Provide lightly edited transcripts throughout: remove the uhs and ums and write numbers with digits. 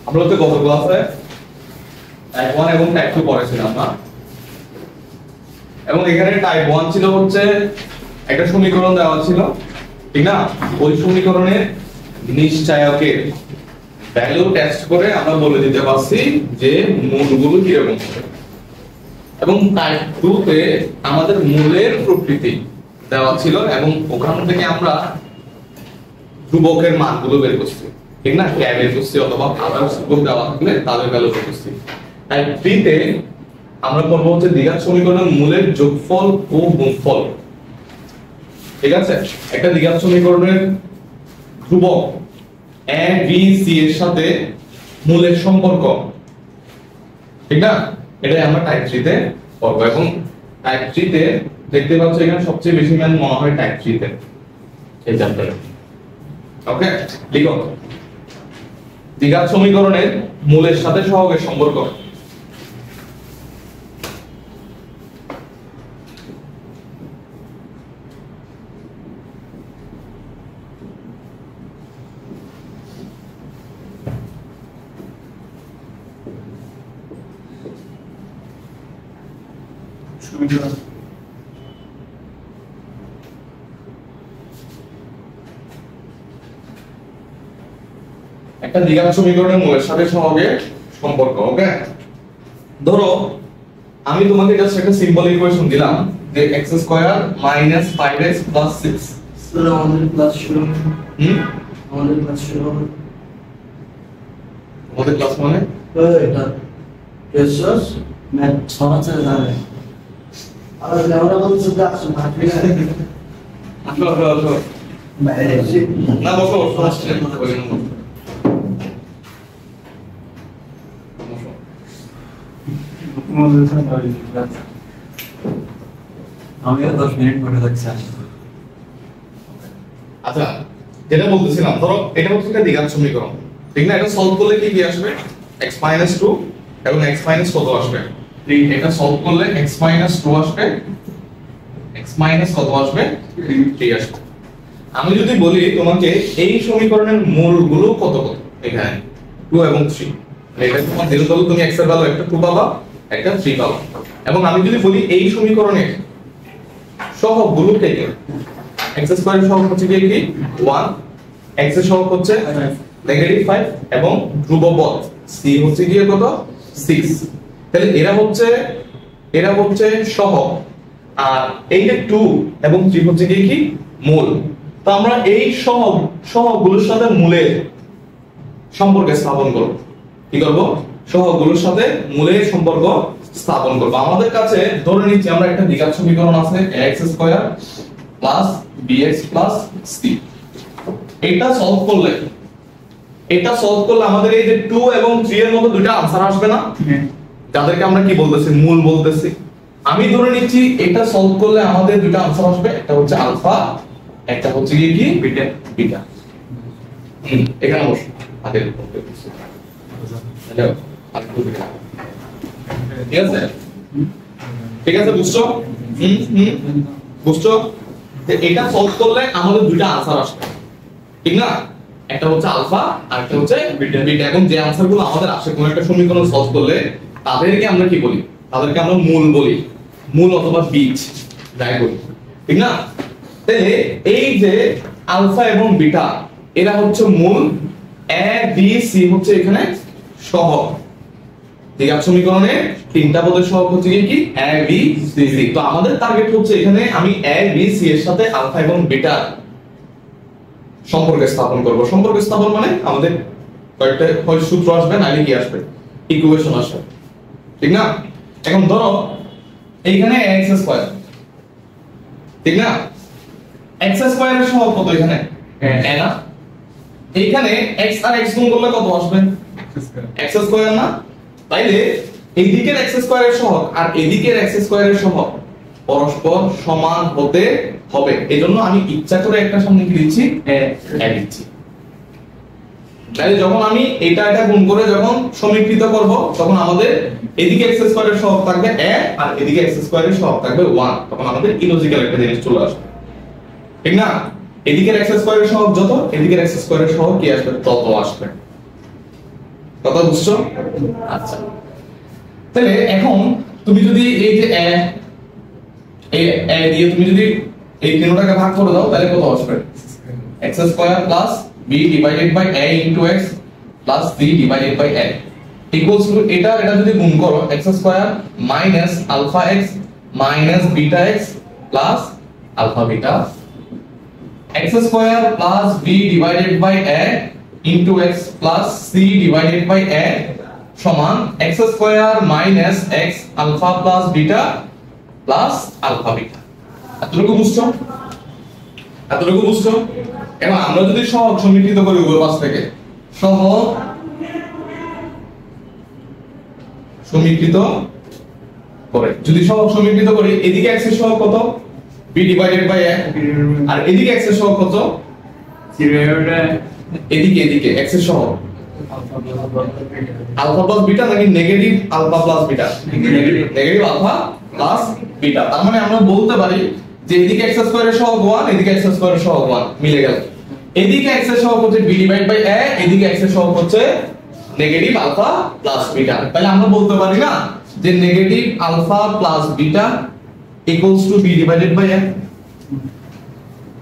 আমরা তো গত ক্লাসে টাইপ 1 এবং টাইপ 2 পড়েছিলাম না, এবং এখানে টাইপ 1 ছিল হচ্ছে একটা সমীকরণ দেওয়া ছিল, ঠিক না? ওই সমীকরণের নিশ্চায়কের ভ্যালু টেস্ট করে আমরা বলে দিতে পারছি যে মূলগুলো কি রকম হবে। এবং টাইপ 2 তে আমাদের মূলের প্রকৃতি দেওয়া ছিল এবং ওখান থেকে আমরা ধ্রুবকের মানগুলো বের করছি, ঠিক না? কে বের করছি অথবা আবার ধ্রুবক দেওয়া থাকলে তাদের ভ্যালু বের করছি। টাইপ 3 তে আমরা করব হচ্ছে দ্বিঘাত সমীকরণের মূলের যোগফল ও গুণফল, ঠিক আছে? একটা দ্বিঘাত সমীকরণের ধ্রুবক a b c এর সাথে মূলের সম্পর্ক, ঠিক না? এটাই আমরা টাইপ 3 তে করব। এবং টাইপ 3 তে দেখতে পাচ্ছ এখানে সবচেয়ে বেশি মান মনে হয় টাইপ 3 তে এই চ্যাপ্টারে। ওকে, লিখো দ্বিঘাত সমীকরণের মূলের সাথে সহগের সম্পর্ক। একটা দ্বিঘাত সমীকরণের মূলের সাথে সহগের সম্পর্ক। ওকে, ধরো আমি তোমাকে জাস্ট একটা সিম্পল ইকুয়েশন দিলাম যে x² - 5x + 6। স্যার আমাদের ক্লাস শুরু আমাদের ক্লাস শুরু হবে। আমাদের ক্লাস মানে এটা এসএস ম্যাথ সমাজে যাবে। আর আমরা বলছি যে আসুন ভাবি আসো বাইরে না বসো আসলে বলি না। আমি 10 মিনিট পরে যাচ্ছি। আচ্ছা, যেটা বলতেছিলাম, ধরো এটা হচ্ছে একটা দ্বিঘাত সমীকরণ, ঠিক না? এটা সলভ করলে কি আসবে? x - 2 এবং x - কত আসবে? 3। এটা সলভ করলে x - 2 আসবে, x - কত আসবে? 3 আসবে। আমি যদি বলি তোমাকে এই সমীকরণের মূলগুলো কত কত, এখানে 2 এবং 3, এটা তোমার যেটা হলো তুমি x এর ভ্যালু একটা 2 পাবা, একটা 3 পাবা। এবং আমি যদি বলি এই সমীকরণের সহগগুলো কে কে, x² এর সহগ হচ্ছে কি 1, x এর সহগ হচ্ছে -5 এবং ধ্রুবপদ c হচ্ছে কি কত 6। তাহলে এরা হচ্ছে সহগ, আর এই যে 2 এবং 3 হচ্ছে কি মূল। তো আমরা এই সহগগুলোর সাথে মূলের সম্পর্ক স্থাপন করব। কি করব? সহগগুলোর সাথে মূলের সম্পর্ক স্থাপন করব। আমাদের কাছে ধরে নিচ্ছি আমরা একটা দ্বিঘাত সমীকরণ আছে x² + bx + c। এটা সলভ করলে আমাদের এই যে 2 এবং 3 এর মতো দুটো आंसर আসবে না, যাদেরকে আমরা কি বলতেছি? মূল বলতেছি। আমি ধরে নিচ্ছি এটা সলভ করলে আমাদের দুটো आंसर আসবে, একটা হচ্ছে আলফা, একটা হচ্ছে কি বিটা। এখানে বসো, আগে হ্যালো ঠিক আছে বুঝছো? বুঝছো? এটা সলভ করলে আমাদের দুটো आंसर আসবে, ঠিক না? একটা হচ্ছে আলফা আর একটা হচ্ছে বিটা। এবং যে आंसरগুলো আমাদের আসে কোন একটা সমীকরণ সলভ করলে তাদেরকে আমরা কি বলি? তাদেরকে আমরা মূল বলি, মূল অথবা বীজ যাই বলি, ঠিক না? তাহলে এই যে আলফা এবং বিটা এরা হচ্ছে মূল, a b c হচ্ছে এখানে সহগ। দ্বিঘাত সমীকরণে তিনটা পদের সহগ হচ্ছে কি a b c। তো আমাদের টার্গেট হচ্ছে এখানে আমি a b c এর সাথে আলফা এবং বিটা সম্পর্ক স্থাপন করব। সম্পর্ক স্থাপন মানে আমাদের কয়েকটা হয় সূত্র আসবে, নাইলে কি আসবে? ইকুয়েশন আসবে, ঠিক না? এখন ধরো এইখানে x², ঠিক না? x² এর সহগ কত এখানে? a না? এইখানে x আর x গুণ করলে কত আসবে? x² না? তাইলে এই দিকের x² এর সহগ আর এদিকের x² এর সহগ পরস্পর সমান হতে হবে। এজন্য আমি ইচ্ছা করে একটা সামনে কি দিচ্ছি? a দিচ্ছি। তাহলে যখন আমি এটা গুণ করে যখন সমীকৃত করব, তখন আমাদের এদিকে x² এর সহগ থাকবে a আর এদিকে x² এর সহগ থাকবে 1। তখন আমাদের ইলজিক্যাল একটা জিনিস চলে আসবে, ঠিক না? এদিকের x² এর সহগ যত, এদিকের x² এর সহগ কি আসবে? তত আসবে। কথা বুঝছো? আচ্ছা, তাহলে এখন তুমি যদি এই যে a দিয়ে তুমি যদি এই তিনটাকে ভাগ করে দাও তাহলে কত আসবে? x square plus b divided by a into x plus c divided by a equals to এটা যদি গুণ করো x square minus alpha x minus beta x plus alpha beta x square plus b divided by a into x plus c divided by a সমান x square minus x alpha plus beta plus alpha beta. এতটুকু বুঝছো? এতটুকু বুঝছো? এবার আমরা যদি সহগ সমীকৃত করি উভয় পাশ থেকে, সহগ সমীকৃত করে যদি সহগ সমীকৃত করি, এদিকে x এর সহগ কত? b ডিভাইডেড বাই a, আর এদিকে x এর সহগ কত? এদিকে x এর সহগ আলফা প্লাস বিটা নাকি negative alpha plus beta? Negative alpha plus beta. তার মানে আমরা বলতে পারি যে এদিকে x স্কয়ারের সহগ 1, এদিকে x স্কয়ারের সহগ 1 মিলে গেল। এদিকে x এর সহগ হচ্ছে b ডিভাইড বাই a, এদিকে x এর সহগ হচ্ছে নেগেটিভ আলফা প্লাস বিটা। তাহলে আমরা বলতে পারি না যে negative alpha plus beta equals to b divided by a?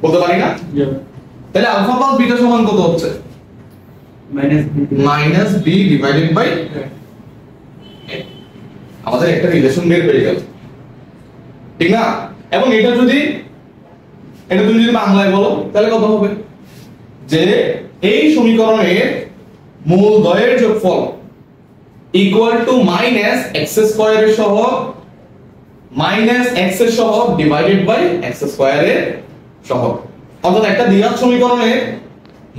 বলতে পারি না? তাহলে আলফা প্লাস বিটা সমান কত হচ্ছে? Minus b divided by a। আমাদের একটা রিলেশন বের হয়ে গেল, ঠিক না? এবং এটা তুমি যদি বাংলায় বলো তাহলে কত হবে? যে এই সমীকরণের মূলদ্বয়ের যোগফল ইকুয়াল টু মাইনাস x স্কয়ারের সহগ মাইনাস x এর সহগ ডিভাইডেড বাই x স্কয়ারের সহগ। অর্থাৎ একটা দ্বিঘাত সমীকরণের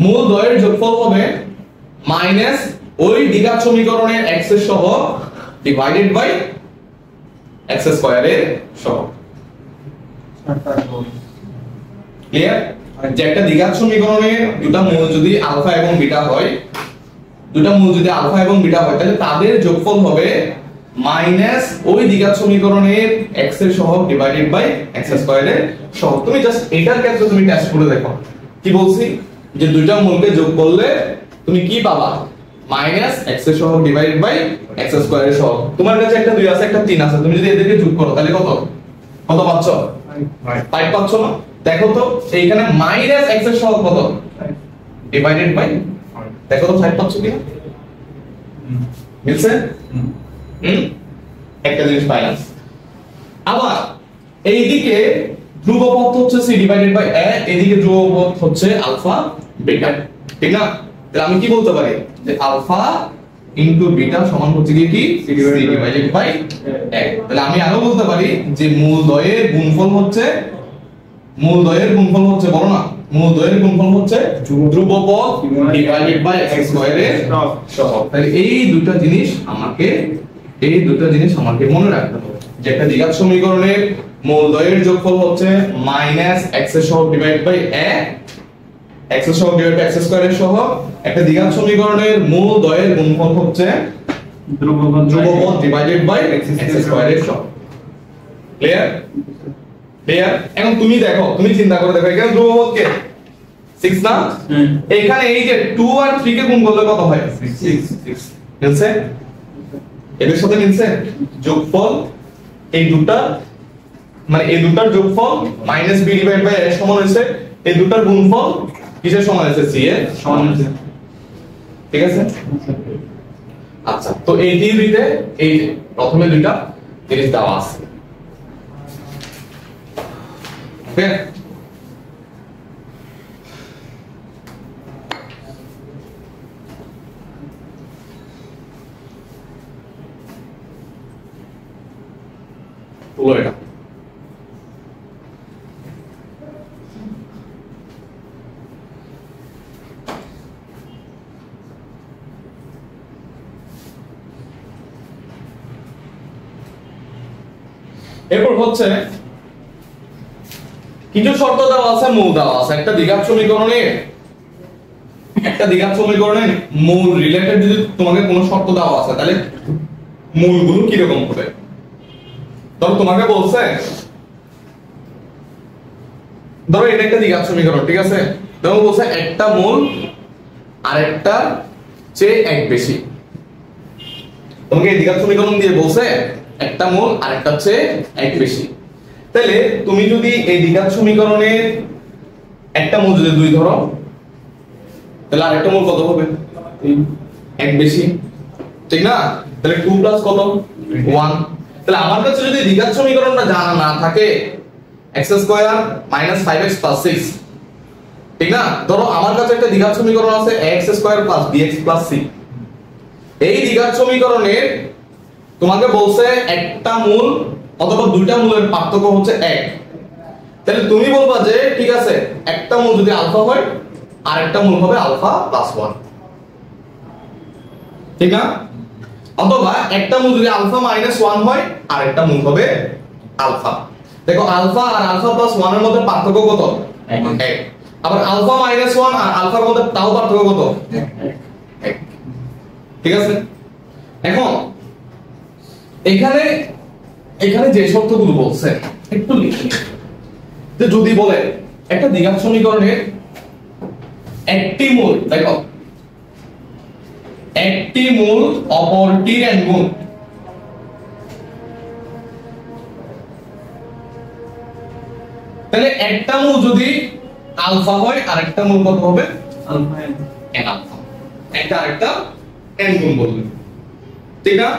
মূলদ্বয়ের যোগফল হবে মাইনাস ওই দ্বিঘাত সমীকরণের x এর সহগ ডিভাইডেড বাই x স্কয়ারের সহগ। ক্লিয়ার? যে একটা দ্বিঘাত সমীকরণের দুটো মূল যদি আলফা এবং বিটা হয়, তাহলে তাদের যোগফল হবে মাইনাস ওই দ্বিঘাত সমীকরণের x এর সহগ ডিভাইডেড বাই x স্কয়ারের সহগ। তুমি জাস্ট এটার ক্ষেত্রে তুমি টেস্ট করে দেখো। কি বলছি? যে দুইটা মূলকে যোগ করলে তুমি কি পাবা? মাইনাস x এর সহগ ডিভাইডেড বাই x স্কয়ারের সহগ। তোমার কাছে একটা 2 আছে, একটা 3 আছে, তুমি যদি এদেরকে যোগ করো তাহলে কত পাচ্ছ? 5 পাচ্ছ না? দেখো তো এইখানে মাইনাস x এর সহগ কত ডিভাইডেড বাই, দেখো তো 5 পাচ্ছ কিনা? মিলছে? একটা জিনিস পাইলাম। আবার এইদিকে ধ্রুবপদ হচ্ছে c ডিভাইডেড বাই a, এদিকে ধ্রুবপদ হচ্ছে আলফা বিটা, ঠিক না? তাহলে আমি কি বলতে পারি যে আলফা ইনটু বিটা সমান হচ্ছে কি c ডিভাইডেড বাই a। তাহলে আমি আরো বলতে পারি যে মূলদ্বয়ের গুণফল হচ্ছে বলো না, মূলদ্বয়ের গুণফল হচ্ছে ধ্রুবপদ ডিভাইডেড বাই x স্কয়ারের সহগ। তাহলে এই দুটো জিনিস আমাকে মনে রাখতে হবে যে একটা দ্বিঘাত সমীকরণের মূলদ্বয়ের যোগফল হচ্ছে মাইনাস x এর সহগ ডিভাইডেড বাই a, x এর সহগ ডিভাইডেড বাই x স্কয়ারের সহগ। একটা দ্বিঘাত সমীকরণের মূলদ্বয়ের গুণফল হচ্ছে ধ্রুবপদ ডিভাইডেড বাই x স্কয়ারের সহগ। ক্লিয়ার? এখন তুমি দেখো, তুমি চিন্তা করে দেখো, এখানে ধ্রুবপদ কে 6 না? এখানে এই যে 2 আর 3 কে গুণ করলে কত হয়? 6। মিলছে? এদের সাথে মিলছে? যোগফল এই দুটো, মানে এই দুটার যোগফল minus b divide by a সমান হয়েছে এই দুটার গুণফল কিসের সমান হয়েছে? c এর সমান হয়েছে। ঠিক আছে? আচ্ছা, তো এই থিওরিতে এই প্রথমে দুইটা জিনিস দেওয়া আছে। ওকে, তুলো এটা। এরপর হচ্ছে কিছু শর্ত দেওয়া আছে, মূল দেওয়া আছে। একটা দ্বিঘাত সমীকরণের মূল রিলেটেড যদি তোমাকে কোনো শর্ত দেওয়া আছে তাহলে মূলগুলো কি রকম হবে? ধরো তোমাকে বলছে, ধরো এটা একটা দ্বিঘাত সমীকরণ, ঠিক আছে? ধরো বলছে একটা মূল আরেকটা চেয়ে এক বেশি, তোমাকে এই দ্বিঘাত সমীকরণ দিয়ে বলছে একটা মূল আর একটা হচ্ছে এক বেশি। তাহলে তুমি যদি এই দ্বিঘাত সমীকরণের একটা মূল যদি 2 ধরো, তাহলে আরেকটা মূল কত হবে? এক বেশি, ঠিক না? তাহলে 2 প্লাস কত? 1। তাহলে আমার কাছে যদি দ্বিঘাত সমীকরণটা জানা না থাকে x square minus 5x plus 6, ঠিক না? ধরো আমার কাছে একটা দ্বিঘাত সমীকরণ আছে x square plus bx plus c। এই দ্বিঘাত সমীকরণের তোমাকে বলছে একটা মূল অথবা দুইটা মূলের পার্থক্য হচ্ছে 1। তাহলে তুমি বলবা যে ঠিক আছে, একটা মূল যদি আলফা হয় আর একটা মূল হবে আলফা প্লাস 1, ঠিক না? অথবা একটা মূল যদি আলফা মাইনাস 1 হয় আর একটা মূল হবে আলফা। দেখো আলফা আর আলফা প্লাস 1 এর মধ্যে পার্থক্য কত? 1। আবার আলফা মাইনাস 1 আর আলফার মধ্যে তাও পার্থক্য কত? 1। ঠিক আছে? এখন এখানে এখানে যে শর্তগুলো বলছে একটু লিখি। যে যদি বলে একটা দ্বিঘাত সমীকরণের একটি মূল, দেখো একটি মূল অপরটির n গুণ, তাহলে একটা মূল যদি আলফা হয় আর একটা মূল কত হবে? Alpha n alpha. একটা আরেকটা n গুণ বলবে, ঠিক না?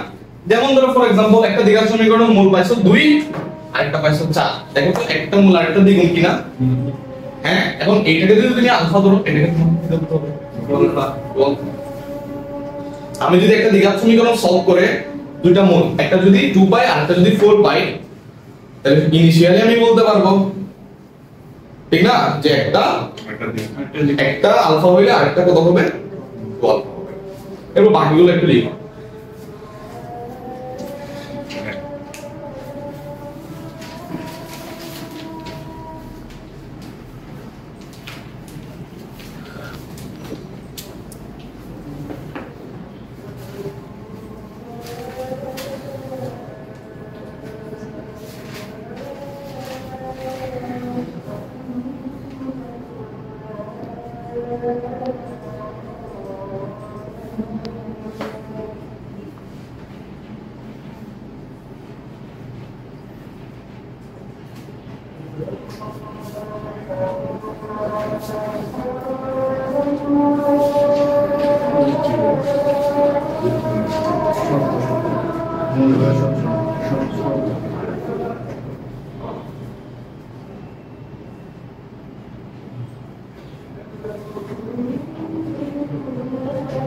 যেমন ধরো ফর एग्जांपल একটা দ্বিঘাত সমীকরণের মূল পাইছো 2 আর একটা পাইছো 4। দেখো তো একটা মূল আর একটা দ্বিগুণ কিনা? হ্যাঁ। এখন এইটাকে যদি তুমি আলফা ধরো, এটাকে তুমি কি ধরতে হবে? আলফা। আমি যদি একটা দ্বিঘাত সমীকরণ সলভ করে দুইটা মূল, একটা যদি 2 পাই আর একটা যদি 4 পাই, তাহলে ইনিশিয়ালি আমি বলতে পারবো, ঠিক না, যে একটা আলফা হইলে আরেকটা কত হবে? 2 আলফা হবে। এবার বাকিগুলো একটু লিখো।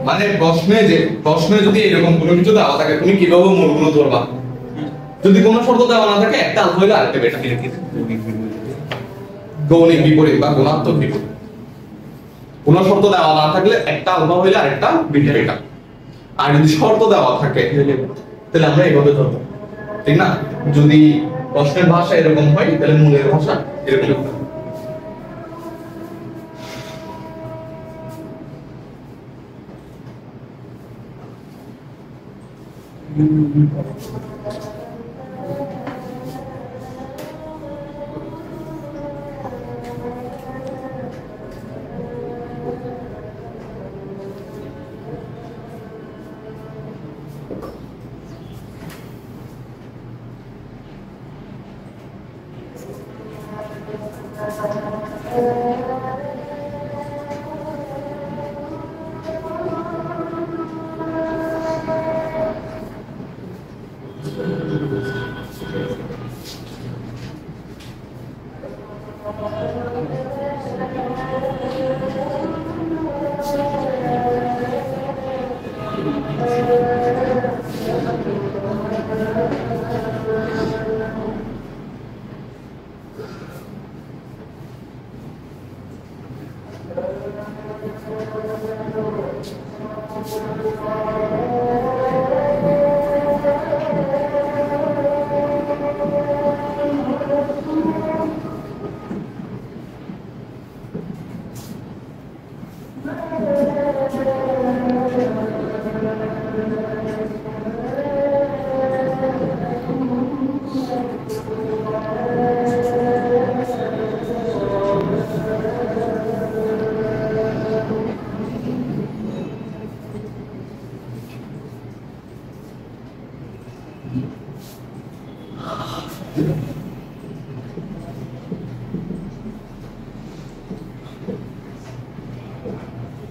মানে প্রশ্নে যদি এরকম কোনো কিছু দেওয়া থাকে তুমি কিভাবে মূলগুলো ধরবা? যদি কোনো শর্ত দেওয়া না থাকে একটা আলফা হইলে আরেকটা বেটা নিয়ে দিতে, গৌণিক বিপরীত বা গুণাত্মক বিপরীত। কোনো শর্ত দেওয়া না থাকলে একটা আলফা হইলে আরেকটা বিটা। আর যদি শর্ত দেওয়া থাকে তাহলে আমরা এইভাবে ধরবো, ঠিক না? যদি প্রশ্নের ভাষা এরকম হয় তাহলে মূলের ভাষা এরকম হবে।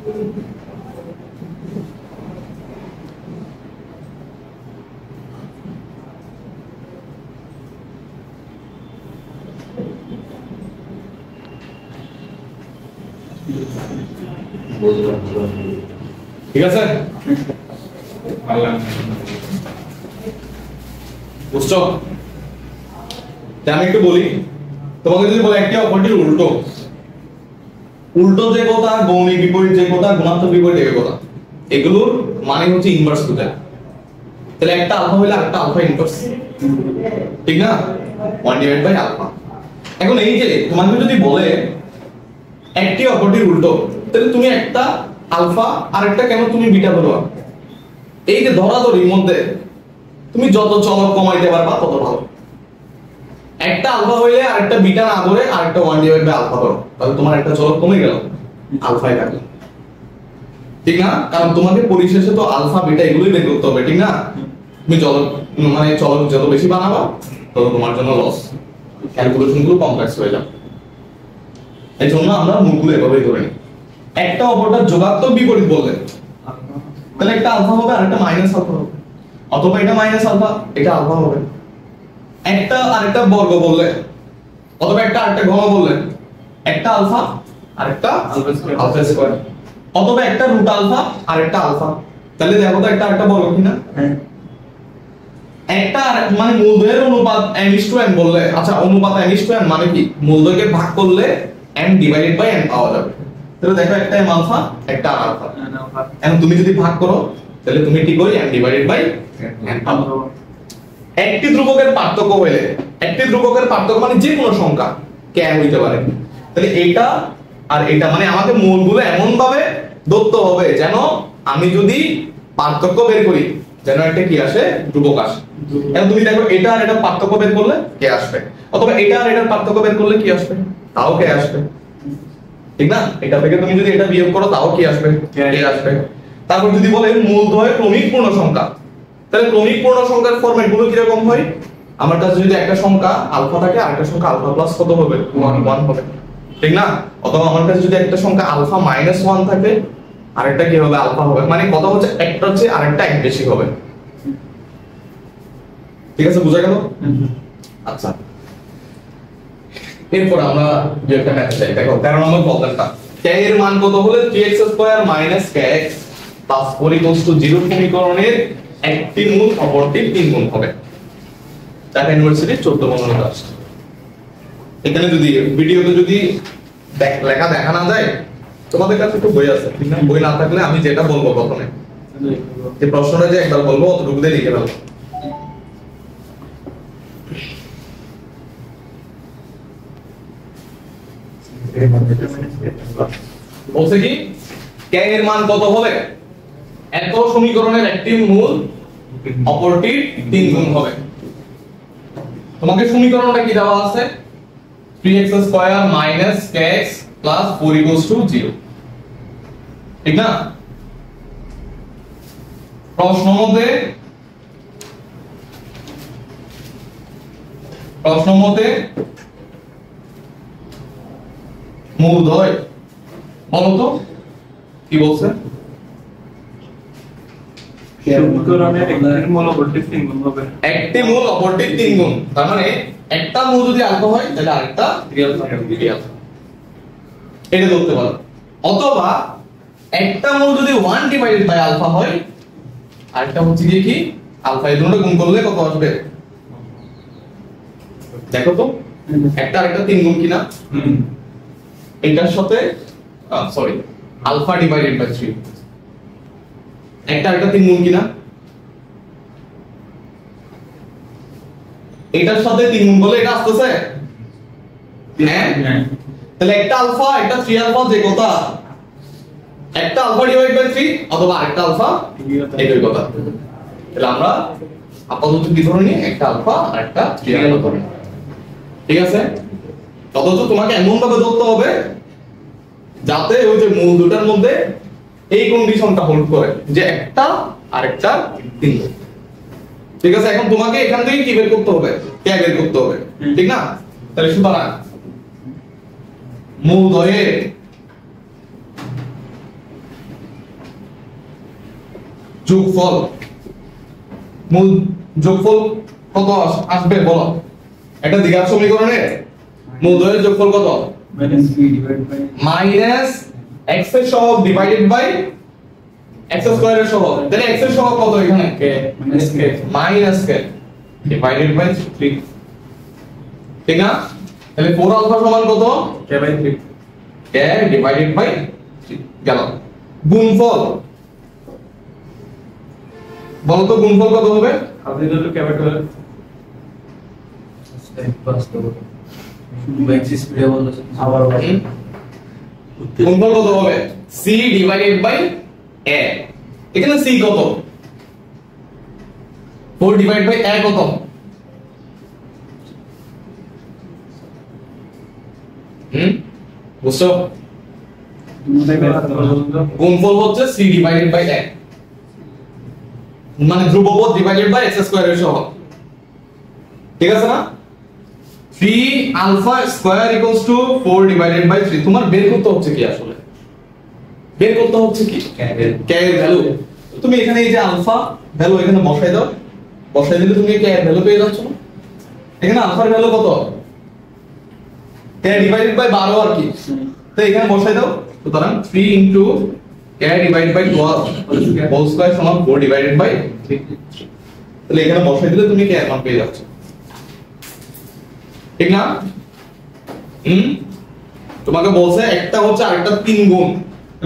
ঠিক আছে, বুঝছো? আমি একটু বলি, তোমাকে যদি বলে একটি অপরটির উল্টো, উল্টো যে কথা, গৌণিক বিপরীত যে কথা, গুণাত্মক বিপরীত যে কথা, এগুলোর মানে হচ্ছে ইনভার্স দুটো। তাহলে একটা আলফা হইলে আরেকটা আলফা ইনভার্স, ঠিক না? 1 ডিভাইড বাই আলফা। এখন এই যে তোমাকে যদি বলে একটি অপরটির উল্টো, তাহলে তুমি একটা আলফা আর একটা কেন তুমি বিটা ধরবা? এই যে ধরাধরির মধ্যে তুমি যত চলক কমাইতে পারবা তত ভালো। একটা আলফা হইলে আরেকটা বিটা না ধরে আরেকটা 1 ডিভাইড বাই আলফা ধরো, তাহলে তোমার একটা চলক কমে গেল, আলফাই থাকলো, ঠিক না? কারণ তোমাকে পরিশেষে তো আলফা বিটা এগুলোই বের করতে হবে, ঠিক না? তুমি চলক মানে চলক যত বেশি বানাবা তত তোমার জন্য লস, ক্যালকুলেশন গুলো কমপ্লেক্স হয়ে যাবে। এই জন্য আমরা মূলগুলো এভাবেই ধরে নিই। একটা অপরটার যোগাত্মক বিপরীত বললে তাহলে একটা আলফা হবে আর একটা মাইনাস আলফা হবে, অথবা এটা মাইনাস আলফা এটা আলফা হবে। একটা আরেকটা বর্গ বললে অথবা একটা আরেকটা ঘন বললে একটা আলফা আরেকটা আলফা স্কয়ার, অথবা একটা রুট আলফা আরেকটা আলফা। তাহলে দেখো তো একটা আরেকটা বর্গ কিনা? একটা মানে মূলদ্বয়ের অনুপাত m/n বললে, আচ্ছা অনুপাত m/n মানে কি? মূলদ্বয়কে ভাগ করলে m ডিভাইডেড বাই n পাওয়া যাবে। তাহলে দেখো একটা m আলফা একটা r আলফা, এখন তুমি যদি ভাগ করো তাহলে তুমি ঠিক ওই m ডিভাইডেড বাই n পাবে। একটি ধ্রুবকের পার্থক্য হইলে, একটি ধ্রুবকের পার্থক্য মানে যে কোনো সংখ্যা কে হইতে পারে, তাহলে এটা আর এটা মানে আমাকে মূলগুলো এমন ভাবে ধরতে হবে যেন আমি যদি পার্থক্য বের করি যেন একটা কি আসে, ধ্রুবক আসে। এখন তুমি দেখো এটা আর এটা পার্থক্য বের করলে কে আসবে, অথবা এটা আর এটার পার্থক্য বের করলে কি আসবে, তাও কে আসবে, ঠিক না? এটা থেকে তুমি যদি এটা বিয়োগ করো তাও কি আসবে, কে আসবে। তারপর যদি বলে মূলদ্বয় ক্রমিক পূর্ণ সংখ্যা, তাহলে ক্রমিক পূর্ণ সংখ্যার ফরম্যাট গুলো কি রকম হয়? আমার কাছে যদি একটা সংখ্যা আলফা থাকে আর একটা সংখ্যা আলফা প্লাস কত হবে, 1 হবে, ঠিক না? অথবা আমার কাছে যদি একটা সংখ্যা আলফা মাইনাস 1 থাকে আরেকটা কি হবে, আলফা হবে। মানে কথা হচ্ছে একটা হচ্ছে আরেকটা এক বেশি হবে, ঠিক আছে? বুঝা গেল? আচ্ছা, এরপর আমরা যে একটা ম্যাথ চাই, দেখো 13 নম্বর প্রবলেমটা, k এর মান কত হলে 3x² - kx + 4 = 0 সমীকরণের একটি মূল অপরটি 3 গুণ হবে। ঢাকা ইউনিভার্সিটি 14 নম্বর আসছে। এখানে যদি ভিডিওতে যদি লেখা দেখা না যায়, তোমাদের কাছে একটু বই আছে, ঠিক না? বই না থাকলে আমি যেটা বলবো প্রথমে, যে প্রশ্নটা যে একবার বলবো অতটুকু দিয়ে লিখে ফেলবো। বলছে কি k এর মান কত হলে এত সমীকরণের একটি মূল অপরটির 3 গুণ হবে। তোমাকে সমীকরণটা কি দেওয়া আছে, 3x² - kx + 4 = 0, ঠিক না? প্রশ্ন মতে মূলদ্বয় বলো তো কি বলছে? সমীকরণের একটি মূল অপরটির 3 গুণ হবে। একটি মূল অপরটির 3 গুণ, তার মানে একটা মূল যদি আলফা হয় তাহলে আরেকটা রিয়েল আলফা, এটা ধরতে পারো। অথবা একটা মূল যদি 1 ডিভাইডেড বাই আলফা হয়, আরেকটা হচ্ছে কি আলফা, এই দুটোটা গুণ করলে কত আসবে দেখো তো, একটা আরেকটা 3 গুণ কিনা? এটার সাথে সরি আলফা ডিভাইডেড বাই 3, একটা আরেকটা 3 গুণ কিনা? এটার সাথে 3 গুণ করলে এটা আসতেছে, হ্যাঁ? তাহলে একটা আলফা একটা 3 আলফা যে কথা, একটা আলফা ডিভাইড বাই 3 অথবা আরেকটা আলফা একই কথা। তাহলে আমরা আপাতত কি ধরে নিই, একটা আলফা আর একটা 3 আলফা ধরে নিই, ঠিক আছে? অথচ তোমাকে এমন ভাবে ধরতে হবে যাতে ওই যে মূল দুটার মধ্যে এই কন্ডিশনটা হোল্ড করে যে একটা আরেকটা 3 গুণ, ঠিক আছে? এখন তোমাকে এখান থেকে কি বের করতে হবে, কে বের করতে হবে, ঠিক না? তাহলে সুতরাং মূলদ্বয়ের যোগফল মূল যোগফল কত আসবে বলো একটা দ্বিঘাত সমীকরণে মূলদ্বয়ের যোগফল কত minus b divide by minus x এর সহগ ডিভাইডেড বাই x স্কয়ার এর সহগ তাহলে x এর সহগ কত এখানে k minus k divided by 3 ঠিক না তাহলে 4 আলফা সমান কত k by 3 k divided by 3 গেল গুণফল বলো তো গুণফল কত হবে আপনি তো k by 12 স্টেপ পাস করো ব্যাকসি স্পিডে বলছো আবার গুণফল কত হবে c ডিভাইডেড বাই a এখানে c কত 4 ডিভাইড বাই a কত বুঝছো গুণফল হচ্ছে c ডিভাইডেড বাই a মানে ধ্রুবপদ ডিভাইডেড বাই x স্কয়ার এর সহগ ঠিক আছে না 3 alpha square equals to 4 divided by 3 তোমার বের করতে হচ্ছে কি আসলে বের করতে হচ্ছে কি k এর ভ্যালু তুমি এখানে এই যে আলফা ভ্যালু এখানে বসাই দাও বসাই দিলে তুমি k এর ভ্যালু পেয়ে যাচ্ছ না এখানে আলফার ভ্যালু কত k ডিভাইডেড বাই 12 আর কি তো এখানে বসাই দাও সুতরাং 3 into k divided by 12 whole square সমান 4 ডিভাইডেড বাই 3 তাহলে এখানে বসাই দিলে তুমি k এর মান পেয়ে যাচ্ছ ঠিক না তোমাকে বলছে একটা হচ্ছে আরেকটা 3 গুণ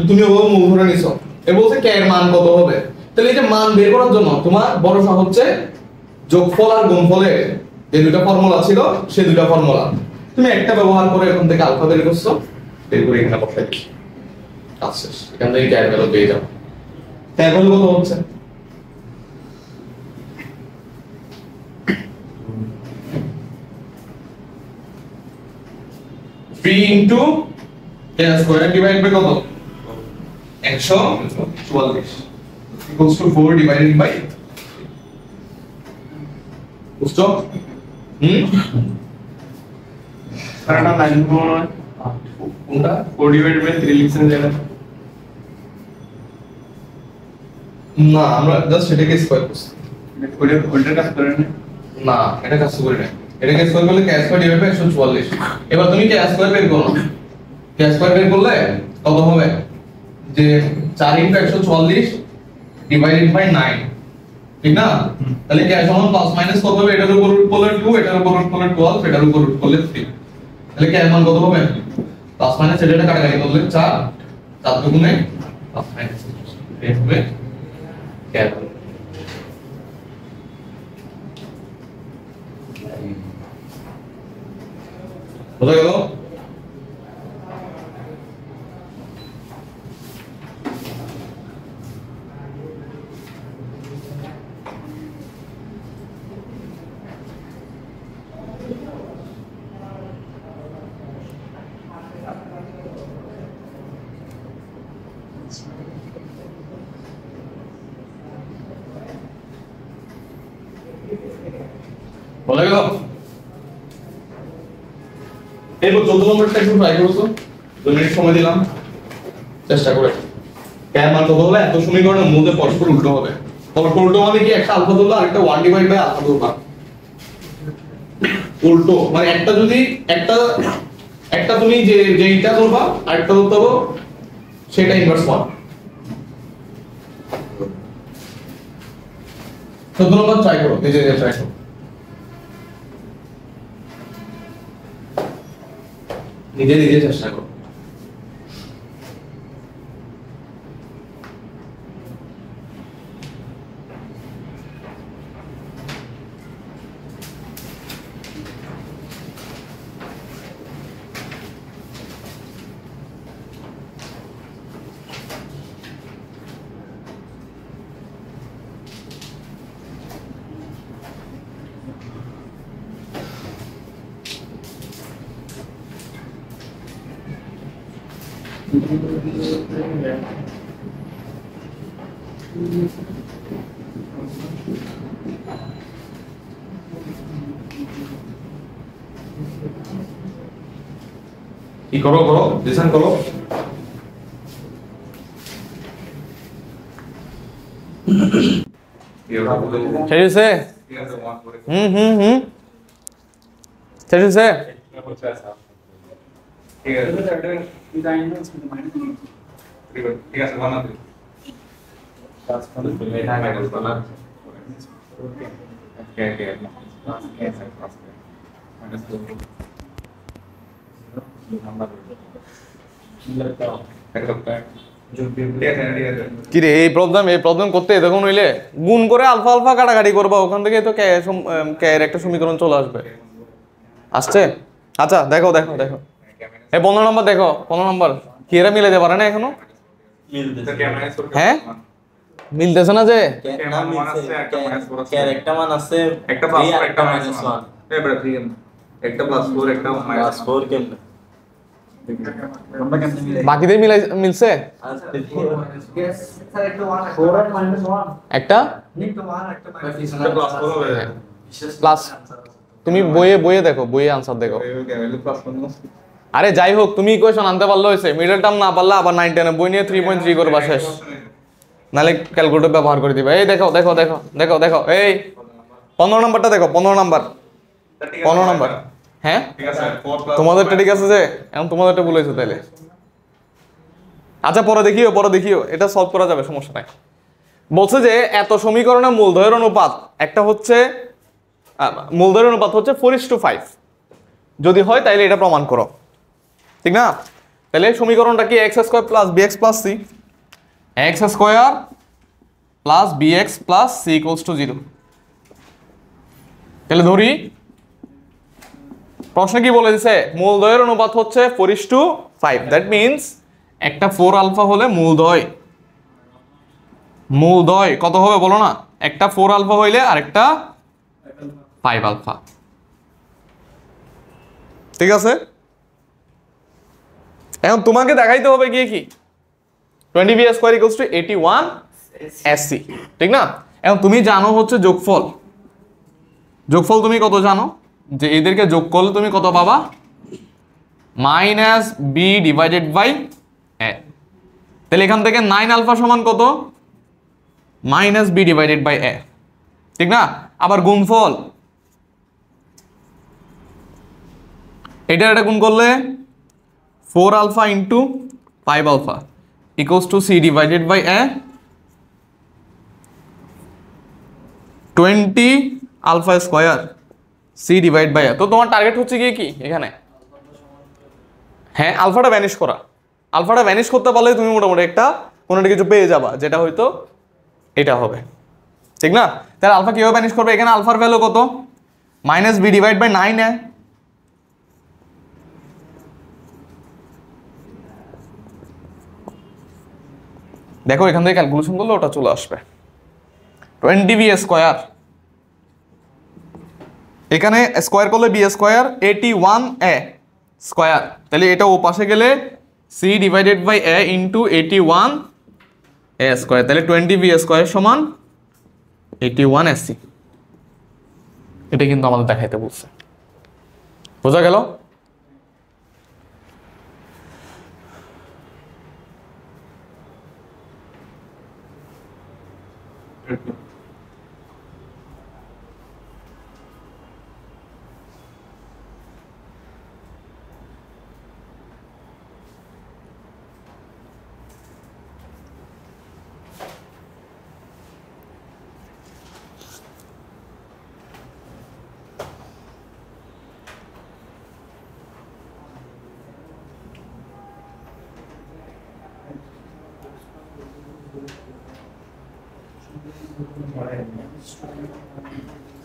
তুমি ওভাবে মূল ধরে নিছো এ বলছে k এর মান কত হবে তাহলে এই যে মান বের করার জন্য তোমার ভরসা হচ্ছে যোগফল আর গুণফলের যে দুটো ফর্মুলা ছিল সেই দুটো ফর্মুলা তুমি একটা ব্যবহার করে এখান থেকে আলফা বের করছো বের করে এখানে বসাই দিচ্ছ আচ্ছা এখান থেকে k এর ভ্যালু পেয়ে যাও k এর ভ্যালু কত হচ্ছে p into k square divided by কত 144 equals to 4 divided by বুঝছো কারণ 9 মনে হয় কোনটা 4 ডিভাইড বাই 3 লিখছেন জায়গা না আমরা জাস্ট এটাকে স্কয়ার করছি ওটা কাজ করে না না এটা কাজ করে না এটাকে স্কয়ার করলে k স্কয়ার ডিভাইড বাই 144 এবার তুমি k স্কয়ার বের করো k স্কয়ার বের করলে কত হবে যে 4 * 144 ডিভাইডেড বাই 9 ঠিক না তাহলে k সমান প্লাস মাইনাস কত হবে এটার উপর রুট করলে 2 এটার উপর রুট করলে 12 এটার উপর রুট করলে 3 তাহলে k এর মান কত হবে প্লাস মাইনাস এটা কাটাকাটি করলে 4 4 দুগুণে প্লাস মাইনাস এই হবে k এর মান। বোঝা গেল বোঝা গেল এরপর 14 নম্বরটা একটু ট্রাই করছো 2 মিনিট সময় দিলাম চেষ্টা করে k এর মান কত হবে এত সমীকরণের মধ্যে পরস্পর উল্টো হবে পরস্পর উল্টো মানে কি একটা আলফা ধরলো আরেকটা 1 ডিভাইড বাই আলফা ধরবা উল্টো মানে একটা যদি একটা তুমি যে যেটা ধরবা আরেকটা ধরতে হবে সেটা ইনভার্স 1 14 নম্বর ট্রাই করো নিজে নিজে ট্রাই করো নিজে নিজে চেষ্টা করো কি করো করো লিসেন করো শেষ হয়েছে? হুম শেষ হয়েছে? কি রে এই প্রবলেম করতে তখন হইলে গুণ করে আলফা আলফা কাটাকাটি করবা, ওখান থেকে তো কে এর একটা সমীকরণ চলে আসবে। আসছে? আচ্ছা দেখো দেখো দেখো এই 15 নম্বর দেখো, 15 নম্বর কি এরা মিলাইতে পারে না এখনো? হ্যাঁ মিলতেছে না যে একটা মান আছে একটা প্লাস একটা মাইনাস 1 এবারে ঠিক আছে একটা প্লাস 4 একটা মাইনাস 4 কেমনে আমরা কেন মিলাই বাকিদের মিলছে স্যার একটা 1 4 আর -1 একটা একটা 1 একটা একটা প্লাস 4 হবে প্লাস। তুমি বইয়ে দেখো, বইয়ে আনসার দেখো। প্লাস 1 আরে যাই হোক, তুমি ইকুয়েশন আনতে পারলে হয়েছে, মিডল টার্ম না পারলে আবার 9 10 বই নিয়ে 3.3 করবা শেষ, নাহলে ক্যালকুলেটর ব্যবহার করে দিবে। এই দেখো দেখো দেখো দেখো দেখো এই 15 নাম্বারটা দেখো, 15 নাম্বার 15 নাম্বার। হ্যাঁ ঠিক আছে 4 প্লাস তোমাদেরটা ঠিক আছে যে এখন তোমাদেরটা বলেছো তাইলে। আচ্ছা পরে দেখিও এটা সলভ করা যাবে, সমস্যা নাই। বলছে যে এত সমীকরণের মূলদয়ের অনুপাত একটা হচ্ছে মূলদয়ের অনুপাত হচ্ছে 4:5 যদি হয় তাইলে এটা প্রমাণ করো, ঠিক না? তাহলে সমীকরণটা কি x² + bx + c, x² + bx + c = 0। তাহলে ধরি প্রশ্ন কি বলে দিছে, মূলদয়ের অনুপাত হচ্ছে 4:5, দ্যাট মিন্স একটা 4 আলফা হলে মূলদয় কত হবে বলো না? একটা 4 আলফা হইলে আরেকটা 5 আলফা, ঠিক আছে? এখন তোমাকে দেখাইতে হবে গিয়ে কি 20b² = 81 SC, ঠিক না? এখন তুমি জানো হচ্ছে যোগফল তুমি কত জানো, যে এদেরকে যোগ করলে তুমি কত পাবা? -b / a। তাহলে এখান থেকে 9 আলফা সমান কত? -b / a, ঠিক না? আবার গুণফল এটা গুণ করলে 4 alpha into 5 alpha = c / a, 20 alpha square c / a। তো তোমার টার্গেট হচ্ছে কি এখানে? হ্যাঁ আলফাটা ভ্যানিশ করা। আলফাটা ভ্যানিশ করতে পারলে তুমি মোটামুটি একটা কোনোটা কিছু পেয়ে যাবা, যেটা হয়তো এটা হবে, ঠিক না? তাহলে আলফা কিভাবে ভ্যানিশ করবে? এখানে আলফার ভ্যালু কত? -b / 9 এ। দেখো এখান থেকে ক্যালকুলেশন করলে ওটা চলে আসবে 20b²। এখানে স্কয়ার করলে b² 81a স্কয়ার, তাহলে এটা ও পাশে গেলে c / a * 81a², তাহলে 20b² সমান 81 SC। এটা কিন্তু আমাদের দেখাইতে বলছে, বোঝা গেল?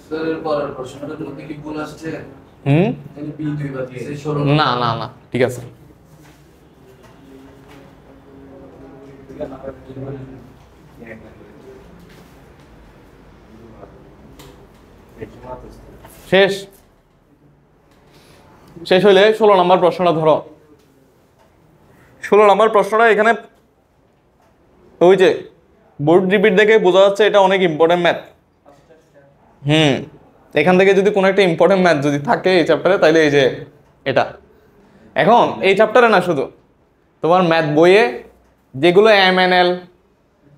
স্যার এর পরের প্রশ্নটার মধ্যে কি ভুল আসছে? তাহলে b দুইবার দিয়েছে 16 না না না ঠিক আছে। শেষ হইলে 16 নম্বর প্রশ্নটা ধরো। 16 নম্বর প্রশ্নটা এখানে ওই যে বোর্ড রিপিট দেখে বোঝা যাচ্ছে এটা অনেক ইম্পর্টেন্ট ম্যাথ। এখান থেকে যদি কোনো একটা ইম্পর্টেন্ট ম্যাথ যদি থাকে এই চ্যাপ্টারে, তাহলে এই যে এটা। এখন এই চ্যাপ্টারে না, শুধু তোমার ম্যাথ বইয়ে যেগুলো MNL,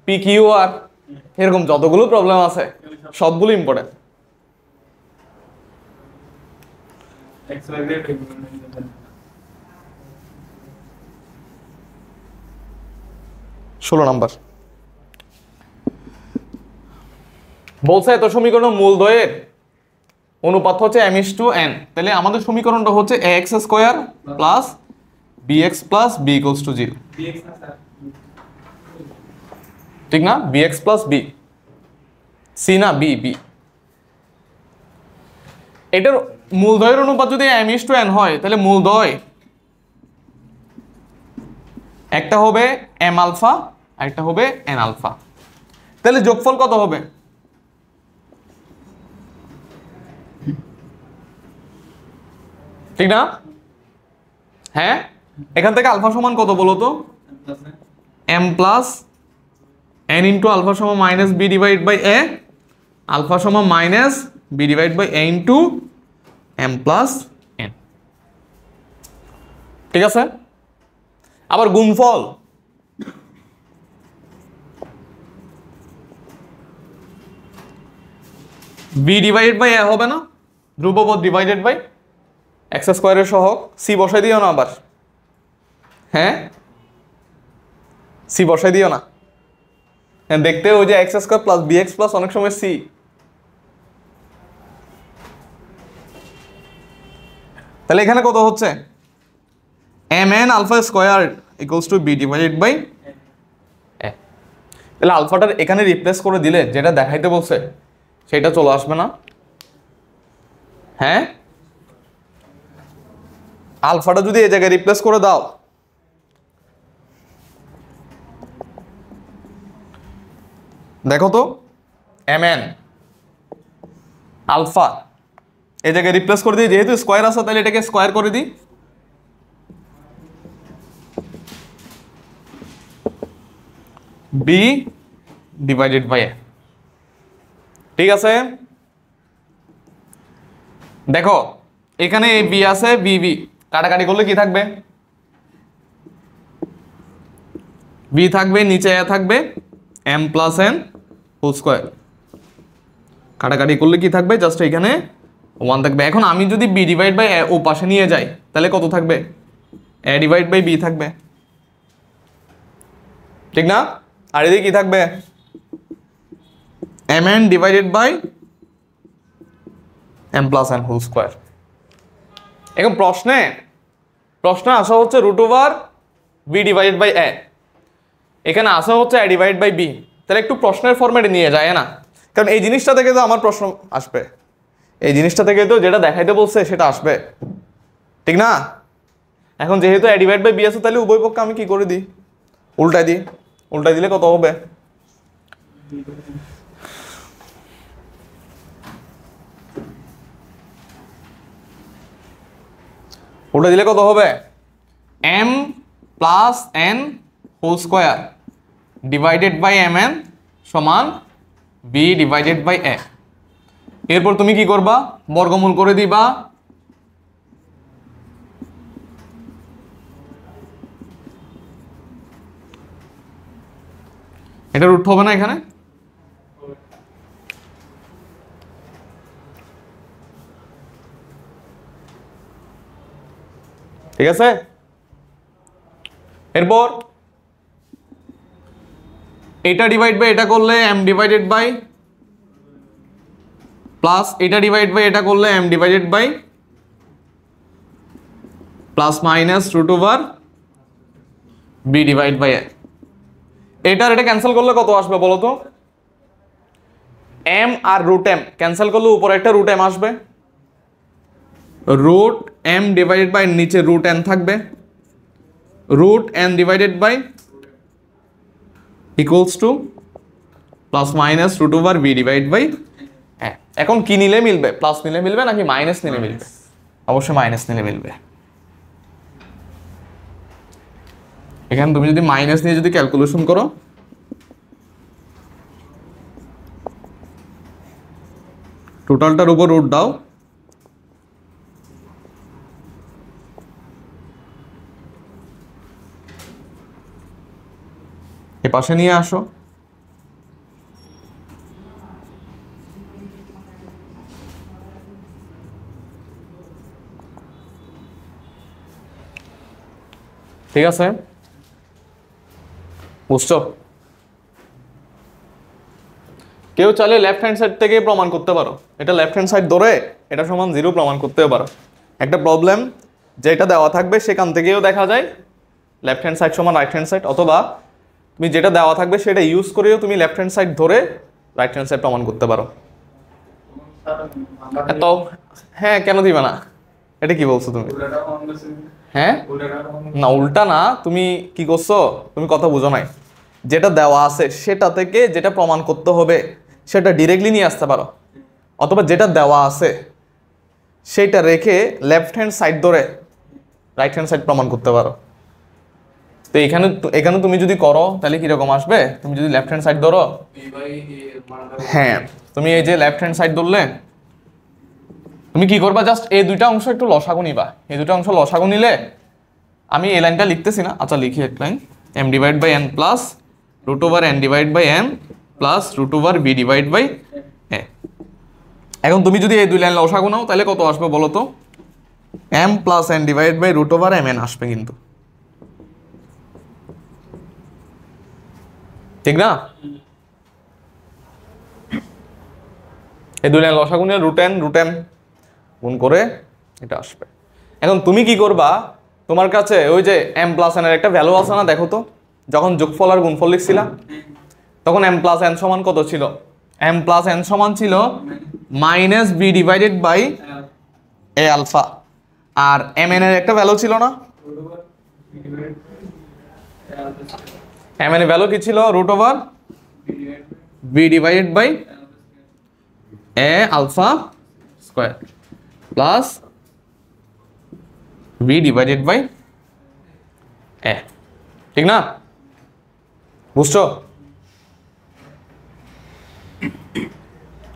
PQR এরকম যতগুলো প্রবলেম আছে সবগুলো ইম্পর্টেন্ট। ষোলো নাম্বার বলছে এত সমীকরণ মূলদ্বয়ের অনুপাত হচ্ছে m/n, তাহলে আমাদের সমীকরণটা হচ্ছে ax square plus bx plus b equals to 0, ঠিক না? bx প্লাস b, c না b, এটার মূলদ্বয়ের অনুপাত যদি m/n হয় তাহলে মূলদ্বয় একটা হবে m আলফা আর একটা হবে n আলফা, তাহলে যোগফল কত হবে? ঠিক না? হ্যাঁ, এখান থেকে আলফা সমান কত বলো তো? m plus n into alpha সমান minus b divide by a, alpha সমান minus b divide by a into m plus n, ঠিক আছে? আবার গুণফল b ডিভাইডেড বাই a হবে না, ধ্রুবপদ ডিভাইডেড বাই এক্স স্কোয়ারের সহগ, সি বসাই দিও না আবার, হ্যাঁ সি বসাই দিও না, হ্যাঁ দেখতে ওই যে x square plus b x plus অনেক সময় সি, তাহলে এখানে কত হচ্ছে mn alpha square equals to b divided by a, তাহলে আলফাটার এখানে রিপ্লেস করে দিলে যেটা দেখাইতে বলছে সেটা চলে আসবে না? হ্যাঁ, আলফাটা যদি এই জায়গায় রিপ্লেস করে দাও দেখো তো mn আলফা এই জায়গায় রিপ্লেস করে দিই, যেহেতু স্কোয়ার আছে তাহলে এটাকে স্কোয়ার করে দিই, বি ডিভাইডেড বাই এ, ঠিক আছে? দেখো এখানে এ বি আছে, বি বি কাটাকাটি করলে কি থাকবে? বি থাকবে, নিচে এ থাকবে, m plus n whole square, কাটাকাটি করলে কি থাকবে? জাস্ট এখানে 1 থাকবে। এখন আমি যদি বি ডিভাইড বাই ও পাশে নিয়ে যাই তাহলে কত থাকবে? এ ডিভাইড বাই বি থাকবে, ঠিক না? আর এদিকে কি থাকবে? mn divided by m plus n whole square. এখন প্রশ্নে আসা হচ্ছে root over b divided by a, এখানে আসা হচ্ছে এ ডিভাইড বাই বি, তাহলে একটু প্রশ্নের ফরম্যাটে নিয়ে যায় না, কারণ এই জিনিসটা থেকে তো আমার প্রশ্ন আসবে, এই জিনিসটা থেকে তো যেটা দেখাইতে বলছে সেটা আসবে, ঠিক না? এখন যেহেতু এ ডিভাইড বাই বি আছে তাহলে উভয় পক্ষে আমি কি করে দিই? উল্টাই দিই, উল্টাই দিলে কত হবে? উল্টা দিলে কত হবে? m plus n whole square divided by mn সমান b ডিভাইডেড বাই a, এরপর তুমি কি করবা? বর্গমূল করে দিবা, এটা রুট হবে না এখানে, ঠিক আছে? এরপর এটা ডিভাইড বাই এটা করলে m ডিভাইডেড বাই প্লাস এটা ডিভাইড বাই এটা করলে m divided by plus minus root over b divide by a, এটা আর এটা ক্যান্সেল করলে কত আসবে বলো তো? m আর রুট m ক্যান্সেল করলে উপরে একটা রুট m আসবে, রুট m ডিভাইডেড বাই নিচে রুট n থাকবে, root n divided by equals to plus minus root over b divide by. এখন কি নিলে মিলবে? প্লাস নিলে মিলবে নাকি মাইনাস নিলে মিলবে? অবশ্যই মাইনাস নিলে মিলবে। এখানে তুমি যদি মাইনাস নিয়ে যদি ক্যালকুলেশন করো টোটালটার উপর রুট দাও, এ পাশে নিয়ে আসো, ঠিক আছে, বুঝছো? কেউ চাইলে লেফট হ্যান্ড সাইড থেকে প্রমাণ করতে পারো, এটা লেফট হ্যান্ড সাইড ধরে এটা সমান 0 প্রমাণ করতেও পারো। একটা প্রবলেম যেটা দেওয়া থাকবে সেখান থেকেও দেখা যায় লেফট হ্যান্ড সাইড সমান রাইট হ্যান্ড সাইড, অথবা তুমি যেটা দেওয়া থাকবে সেটা ইউজ করেও তুমি লেফট হ্যান্ড সাইড ধরে রাইট হ্যান্ড সাইড প্রমাণ করতে পারো। তো হ্যাঁ, কেন দিবে না? এটা কি বলছো তুমি? হ্যাঁ না, উল্টা না, তুমি কি করছো, তুমি কথা বুঝো নাই। যেটা দেওয়া আছে সেটা থেকে যেটা প্রমাণ করতে হবে সেটা ডিরেক্টলি নিয়ে আসতে পারো, অথবা যেটা দেওয়া আছে সেটা রেখে লেফট হ্যান্ড সাইড ধরে রাইট হ্যান্ড সাইড প্রমাণ করতে পারো। তো এখানে তুমি যদি করো তাহলে কিরকম আসবে? তুমি যদি লেফট হ্যান্ড সাইড ধরো, হ্যাঁ তুমি এই যে লেফট হ্যান্ড সাইড ধরলে তুমি কি করবা, জাস্ট এই দুইটা অংশ একটু লসাগু নিবা। এই দুইটা অংশ লসাগু নিলে, আমি এই লাইনটা লিখতেছি না, আচ্ছা লিখি এক line, m divide by n plus root over n divide by m plus root over b divide by a। এখন তুমি যদি এই দুই লাইন লসাগু নাও তাহলে কত আসবে বলো তো? m plus n divide by root over mn আসবে, কিন্তু ঠিক না? এই দুই লাইন লসাগু নিয়ে রুট n গুণ করে এটা আসবে। এখন তুমি কি করবা, তোমার কাছে ওই যে m প্লাস n এর একটা ভ্যালু আছে না, দেখো তো, যখন যোগফল আর গুণফল লিখছিলাম তখন m প্লাস n সমান কত ছিল? m প্লাস n সমান ছিল minus b divided by a alpha, আর mn এর একটা ভ্যালু ছিল না, mn এর ভ্যালু কি ছিল? Root over b divided by a alpha square plus b divided by a, ঠিক না? বুঝছো?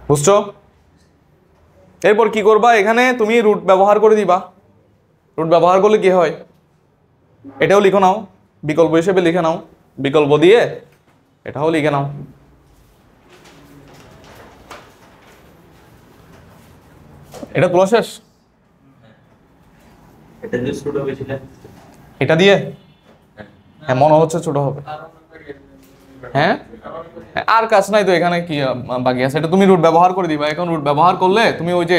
বুঝছো? এরপর কি করবা, এখানে তুমি রুট ব্যবহার করে দিবা। রুট ব্যবহার করলে কি হয়, এটাও লিখে নাও, বিকল্প হিসেবে লিখে নাও, বিকল্প দিয়ে এটাও লিখে নাও। এটা তোলা শেষ? এটা দিয়ে হ্যাঁ মনে হচ্ছে ছোট হবে। হ্যাঁ আর কাজ নাই তো, এখানে কি বাকি আছে, এটা তুমি রুট ব্যবহার করে দিবা। এখন রুট ব্যবহার করলে তুমি ওই যে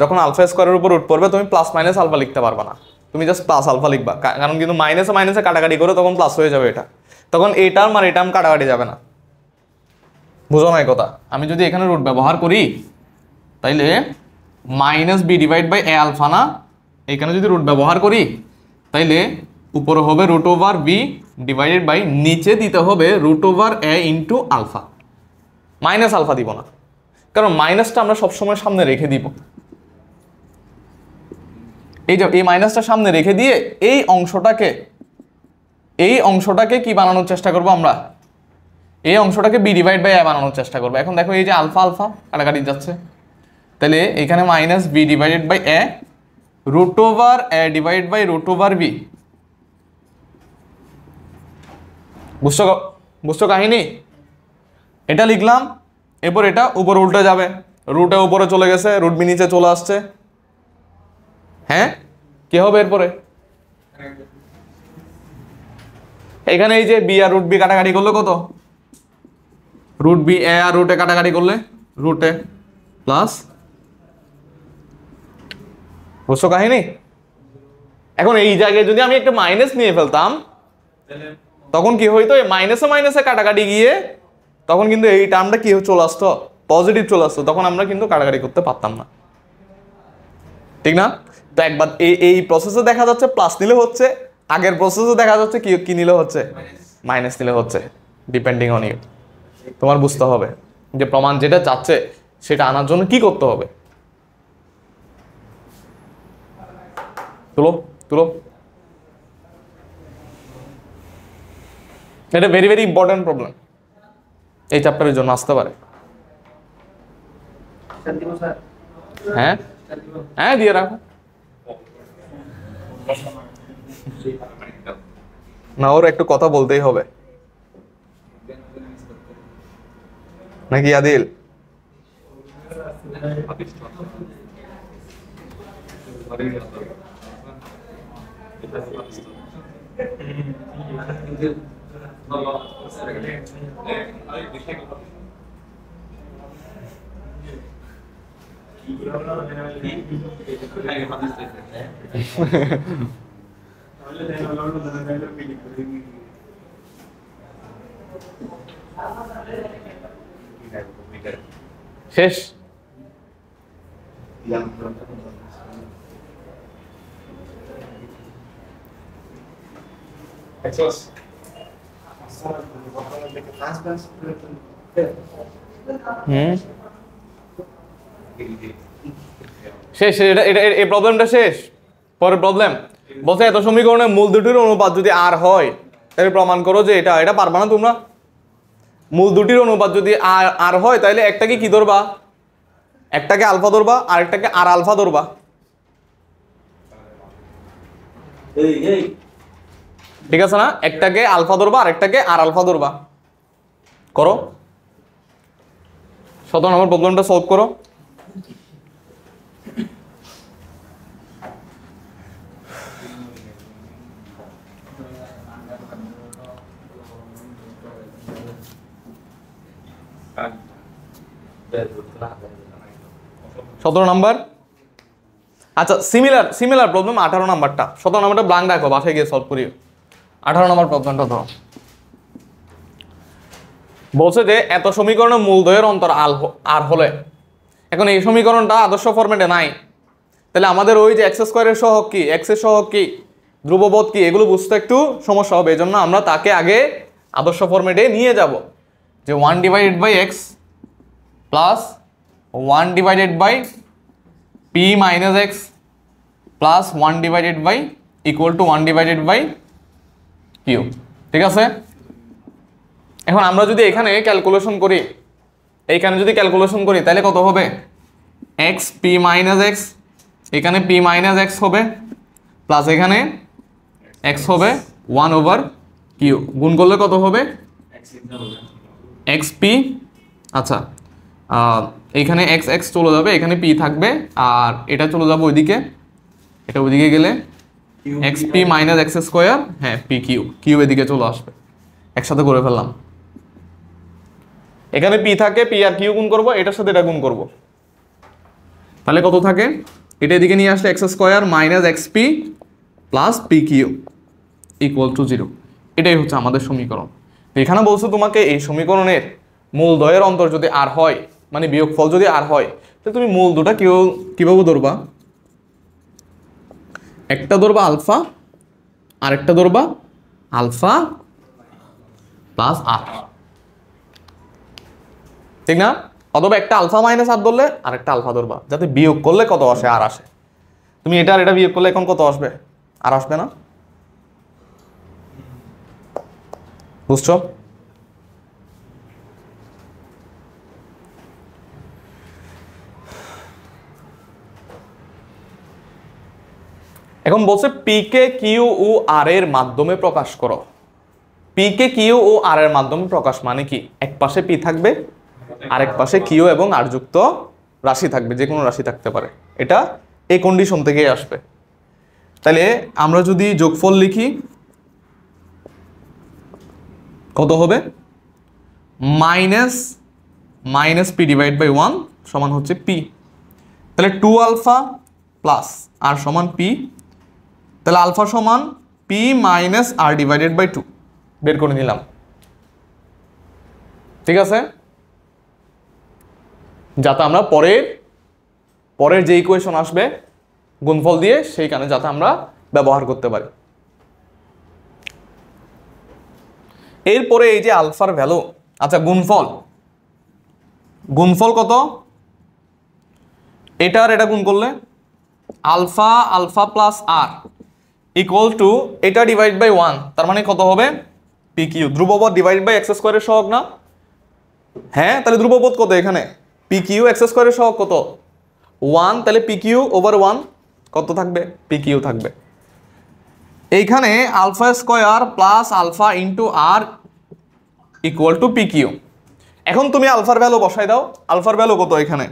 যখন আলফা স্কয়ারের উপর রুট পড়বে তুমি প্লাস মাইনাস আলফা লিখতে পারবা না, তুমি জাস্ট প্লাস আলফা লিখবা, কারণ কিন্তু মাইনাসে মাইনাসে কাটাকাটি করে তখন প্লাস হয়ে যাবে এটা, তখন এই টার্ম আর এই টার্ম কাটাকাটি যাবে না। বুঝো না এই কথা? আমি যদি এখানে রুট ব্যবহার করি তাইলে minus b divide by a alpha না, এখানে যদি রুট ব্যবহার করি তাইলে উপরে হবে root over b divided by, নিচে দিতে হবে root over a into alpha, minus alpha দিব না, কারণ মাইনাসটা আমরা সবসময় সামনে রেখে দিব। এই যে এই মাইনাসটা সামনে রেখে দিয়ে এই অংশটাকে কি বানানোর চেষ্টা করব আমরা, এই অংশটাকে বি ডিভাইড বাই এ বানানোর চেষ্টা করবো। এখন দেখো এই যে আলফা আলফা কাটাকাটি যাচ্ছে, তাহলে এখানে minus b divided by a root over a divide by root over b. বুঝছো কাহিনী? এটা লিখলাম, এরপর এটা উপরে উল্টে যাবে, রুটে উপরে চলে গেছে, রুট বি নিচে চলে আসছে। হ্যাঁ কি হবে এরপরে? এখানে এই যে বি আর রুট বি কাটাকাটি করলে কত? রুট বি এ আর রুটে কাটাকাটি করলে রুটে প্লাস। বুঝছো কাহিনী? এখন এই জায়গায় যদি আমি একটা মাইনাস নিয়ে ফেলতাম তখন কি হইতো, মাইনাসে মাইনাসে কাটাকাটি গিয়ে তখন কিন্তু এই টার্মটা কি চলে আসতো, পজিটিভ চলে আসতো, তখন আমরা কিন্তু কাটাকাটি করতে পারতাম না, ঠিক না? তো একবার এই প্রসেসে দেখা যাচ্ছে প্লাস নিলে হচ্ছে, আগের প্রসেসে দেখা যাচ্ছে কি নিলে হচ্ছে, মাইনাস নিলে হচ্ছে, ডিপেন্ডিং অন ইউ। তোমার বুঝতে হবে যে প্রমাণ যেটা চাচ্ছে সেটা আনার জন্য কি করতে হবে। তুলো তুলো, এটা ভেরি ভেরি ইম্পর্টেন্ট প্রবলেম, এই চ্যাপ্টারের জন্য আসতে পারে। হ্যাঁ হ্যাঁ দিয়ে রাখো না, ওর একটু কথা বলতেই হবে নাকি আদিল? শেষ। শেষ, এই প্রবলেমটা শেষ। পরের প্রবলেম বলছে এত সমীকরণের মূল দুটির অনুপাত যদি আর হয় তাহলে প্রমাণ করো যে এটা পারবা না তোমরা। মূল দুটির অনুপাত যদি আর হয় তাহলে একটাকে কি ধরবা, একটাকে আলফা ধরবা আর একটাকে আর আলফা ধরবা। ঠিক আছে না? একটাকে আলফা ধরবা আর একটাকে আর আলফা ধরবা। করো 17 নম্বর প্রবলেমটা সলভ করো। সতেরো নাম্বার। আচ্ছা সিমিলার প্রবলেম 18 নাম্বারটা। 17 নাম্বারটা ব্ল্যাঙ্ক রাখো, বাসায় গিয়ে সলভ করিও। 18 নম্বর প্রবলেমটা ধরো। বলছে যে এত সমীকরণের মূলদ্বয়ের অন্তর আর হলে, এখন এই সমীকরণটা আদর্শ ফরম্যাটে নাই, তাহলে আমাদের ওই যে এক্স স্কোয়ারের সহগ কি, এক্স এর সহগ কি, ধ্রুবপদ কি, এগুলো বুঝতে একটু সমস্যা হবে। এই জন্য আমরা তাকে আগে আদর্শ ফরম্যাটে নিয়ে যাব, যে 1/x plus 1/p minus x plus 1/, equal to 1/q। ঠিক আছে? এখন আমরা যদি এখানে ক্যালকুলেশন করি, তাহলে কত হবে? এক্স পি মাইনাস এক্স, এখানে পি মাইনাস এক্স হবে, প্লাস এখানে এক্স হবে 1/q, গুণ করলে কত হবে? X P. আচ্ছা, এখানে এক্স এক্স চলে যাবে, এখানে পি থাকবে, আর এটা চলে যাবে ওইদিকে, এটা ওইদিকে গেলে x P minus x square, হ্যাঁ পি কিউ, কিউ এদিকে চলে আসবে। একসাথে করে ফেললাম। এখানে পি থাকে, পি আর কিউ গুণ করবো, এটার সাথে এটা গুণ করবো, তাহলে কত থাকে? এটা এদিকে নিয়ে আসলে x square minus x p plus p q equal to 0। এটাই হচ্ছে আমাদের সমীকরণ। এখানে বলছো তোমাকে এই সমীকরণের মূলদ্বয়ের অন্তর যদি আর হয়, মানে বিয়োগফল যদি আর হয়, তাহলে তুমি মূল দুটা কিভাবে ধরবা? একটা ধরবা আলফা আর একটা ধরবা আলফা প্লাস আর, ঠিক না? অথবা একটা আলফা মাইনাস আর ধরলে আর একটা আলফা ধরবা, যাতে বিয়োগ করলে কত আসে? আর আসে। তুমি এটা আর এটা বিয়োগ করলে এখন কত আসবে? আর আসবে না? বুঝছো? এখন বলছে পি কে কিউ ও আর এর মাধ্যমে প্রকাশ করো। পি কে কিউ ও আর এর মাধ্যমে প্রকাশ মানে কি? এক পাশে পি থাকবে, আরেক পাশে কিউ এবং আর যুক্ত রাশি থাকবে, যে কোনো রাশি থাকতে পারে। এটা এই কন্ডিশন থেকেই আসবে। তাহলে আমরা যদি যোগফল লিখি, কত হবে? মাইনাস পি ডিভাইড বাই 1 সমান হচ্ছে পি। তাহলে 2 আলফা প্লাস আর সমান পি, তাহলে আলফা সমান p minus r divided by 2 বের করে নিলাম। ঠিক আছে? যাতে আমরা পরের যে ইকুয়েশন আসবে গুণফল দিয়ে, সেইখানে যাতে আমরা ব্যবহার করতে পারি। এরপরে এই যে আলফার ভ্যালু, আচ্ছা গুণফল কত? এটা আর এটা গুণ করলে আলফা প্লাস আর ইকুয়াল টু এটা ডিভাইড বাই 1, তার মানে কত হবে? P q. ধ্রুবপদ ডিভাইড বাই এক্স স্কোয়ারের সহগ না? হ্যাঁ, তাহলে ধ্রুবপদ কত এখানে? পি কিউ, এক্স স্কোয়ারের সহগ কত? 1, তাহলে পি কিউ ওভার 1 কত থাকবে? পি কিউ থাকবে। এইখানে alpha square plus alpha into r equal to p q. এখন তুমি আলফার ভ্যালু বসাই দাও। আলফার ভ্যালু কত এখানে?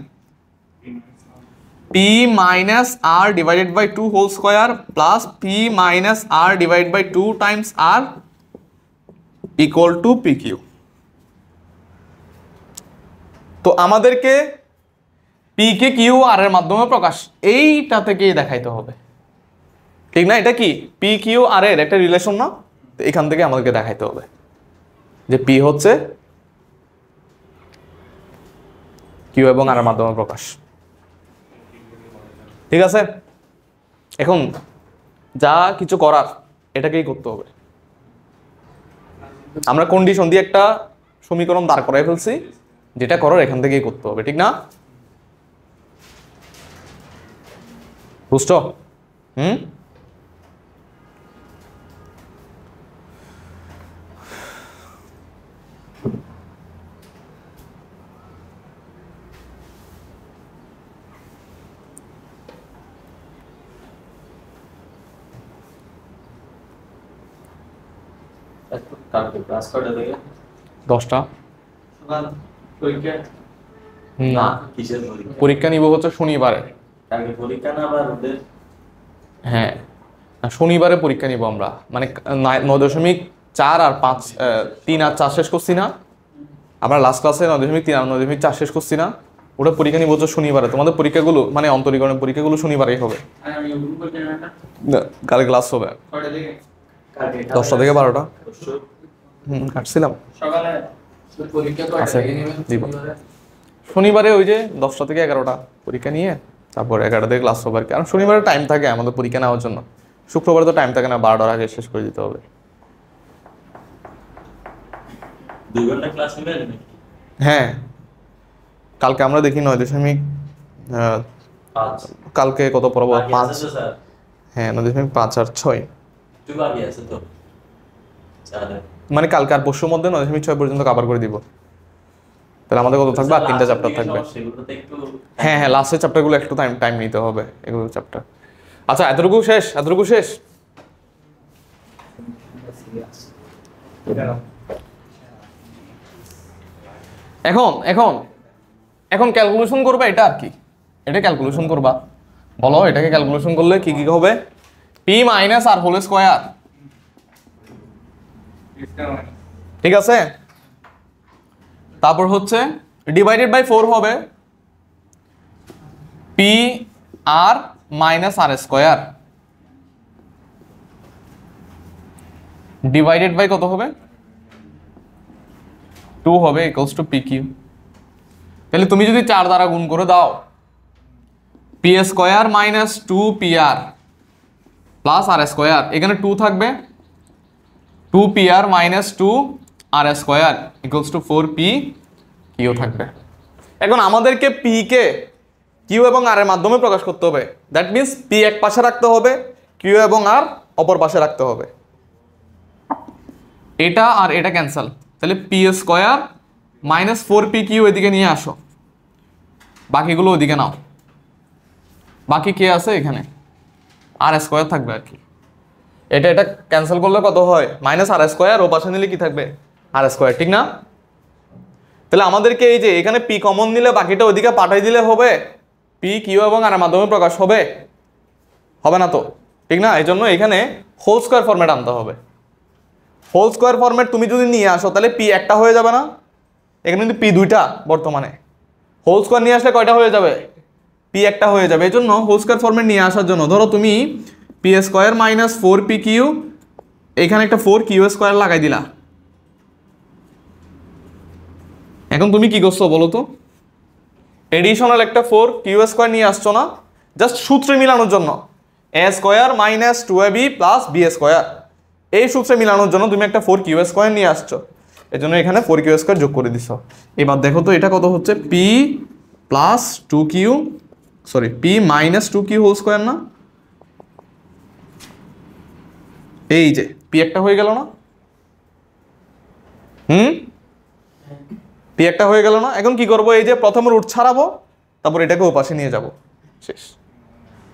p p minus r divided by 2 whole square plus p minus r divide by 2 times r equal to p q. তো আমাদেরকে পি কে কিউ আর এর মাধ্যমে প্রকাশ এইটা থেকেই দেখাইতে হবে, ঠিক না? এটা কি পি কিউ আর এর একটা রিলেশন না? তো এখান থেকে আমাদেরকে দেখাইতে হবে যে পি হচ্ছে কিউ এবং আর এর মাধ্যমে প্রকাশ, ঠিক আছে? এখন যা কিছু করার এটাকেই করতে হবে। আমরা কন্ডিশন দিয়ে একটা সমীকরণ দাঁড় করাই ফেলছি, যেটা করার এখান থেকেই করতে হবে, ঠিক না? বুঝছো? কালকে ক্লাস কটা থেকে? 10টা। পরীক্ষা না, কিসের পরীক্ষা? পরীক্ষা নিব হচ্ছে শনিবারে। কালকে পরীক্ষা না আবার ওদের? হ্যাঁ, শনিবারে পরীক্ষা নিব আমরা, মানে 9.4 আর 5, 3 আর 4 শেষ করছি না আমরা লাস্ট ক্লাসে? 9.3 আর 9.4 শেষ করছি না? ওটা পরীক্ষা নিব হচ্ছে শনিবারে। তোমাদের পরীক্ষাগুলো মানে অন্তরীকরণের পরীক্ষাগুলো শনিবারেই হবে। কাল ক্লাস হবে 10টা থেকে 12টা। কাটছিলাম সকালে পরীক্ষা আছে দিব শনিবারে, ওই যে 10টা থেকে 11টা পরীক্ষা নিয়ে তারপর 11টা থেকে ক্লাস হবে। কারণ শনিবারে টাইম থাকে আমাদের পরীক্ষা নেওয়ার জন্য, শুক্রবারে তো টাইম থাকে না, 12টার আগে শেষ করে দিতে হবে। 2 ঘন্টা ক্লাস নেবে নাকি? হ্যাঁ, কালকে আমরা দেখি 9.5, কালকে কত পড়বো? 5। হ্যাঁ, 9.5 আর 6 একটু বাকি আছে তো, মানে কালকে আর পরশুর মধ্যে 9.6 পর্যন্ত কভার করে দিব। তাহলে আমাদের কত থাকবে? আর 3টা চ্যাপ্টার থাকবে। হ্যাঁ হ্যাঁ, লাস্টের চ্যাপ্টারগুলো একটু টাইম নিতে হবে, এগুলো চ্যাপ্টার। আচ্ছা, এতটুকু শেষ? এখন ক্যালকুলেশন করবে এটা, আর কি এটা ক্যালকুলেশন করবা। বলো এটাকে ক্যালকুলেশন করলে কি কি হবে? P minus r whole square, ঠিক আছে? তারপর হচ্ছে ডিভাইডেড বাই 4 হবে p r minus r square, divided by কত হবে? 2 হবে, ইকুয়ালস টু পি কিউ। তাহলে তুমি যদি 4 দ্বারা গুণ করে দাও, p square minus 2 p r plus r square, এখানে 2 থাকবে, 2 p r minus 2 r square equals to 4 p q থাকবে। এখন আমাদেরকে পি কে কিউ এবং আর এর মাধ্যমে প্রকাশ করতে হবে। দ্যাট মিনস পি এক পাশে রাখতে হবে, কিউ এবং আর অপর পাশে রাখতে হবে। এটা আর এটা ক্যান্সেল, তাহলে p square minus 4 p q এদিকে নিয়ে আসো, বাকিগুলো ওদিকে নাও। বাকি কে আছে এখানে? আর স্কোয়ার থাকবে আর কি। এটা ক্যান্সেল করলে কত হয়? মাইনাস আর স্কোয়ার, ও পাশে নিলে কি থাকবে? আর স্কোয়ার, ঠিক না? তাহলে আমাদেরকে এই যে এখানে পি কমন নিলে বাকিটা ওইদিকে পাঠাই দিলে হবে, পি কিউ এবং আর মাধ্যমে প্রকাশ হবে না তো, ঠিক না? এই জন্য এখানে হোল স্কোয়ার ফরম্যাট আনতে হবে। হোল স্কোয়ার ফরম্যাট তুমি যদি নিয়ে আসো তাহলে পি একটা হয়ে যাবে না? এখানে কিন্তু পি 2টা বর্তমানে, হোল স্কোয়ার নিয়ে আসলে কয়টা হয়ে যাবে? পি একটা হয়ে যাবে। এই জন্য হোল স্কোয়ার ফরম্যাট নিয়ে আসার জন্য ধরো তুমি p square minus 4 p q, এখানে একটা 4 কিউ স্কোয়ার লাগাই দিলা। এখন তুমি কি করছো বলো তো? এডিশনাল একটা 4 কিউ স্কোয়ার নিয়ে আসছো না, জাস্ট সূত্রে মিলানোর জন্য, a square minus 2ab plus b square, এই সূত্রে মিলানোর জন্য তুমি একটা 4 কিউ স্কোয়ার নিয়ে আসছো। এই জন্য এখানে 4 কিউ স্কোয়ার যোগ করে দিছো। এবার দেখো তো এটা কত হচ্ছে? P plus 2 q, sorry p minus 2 q whole square না? এই যে পি একটা হয়ে গেল না? পি একটা হয়ে গেল না? এখন কি করবো? এই যে প্রথমে রুট ছাড়াবো, তারপর এটাকে ওপাশে নিয়ে যাব, শেষ।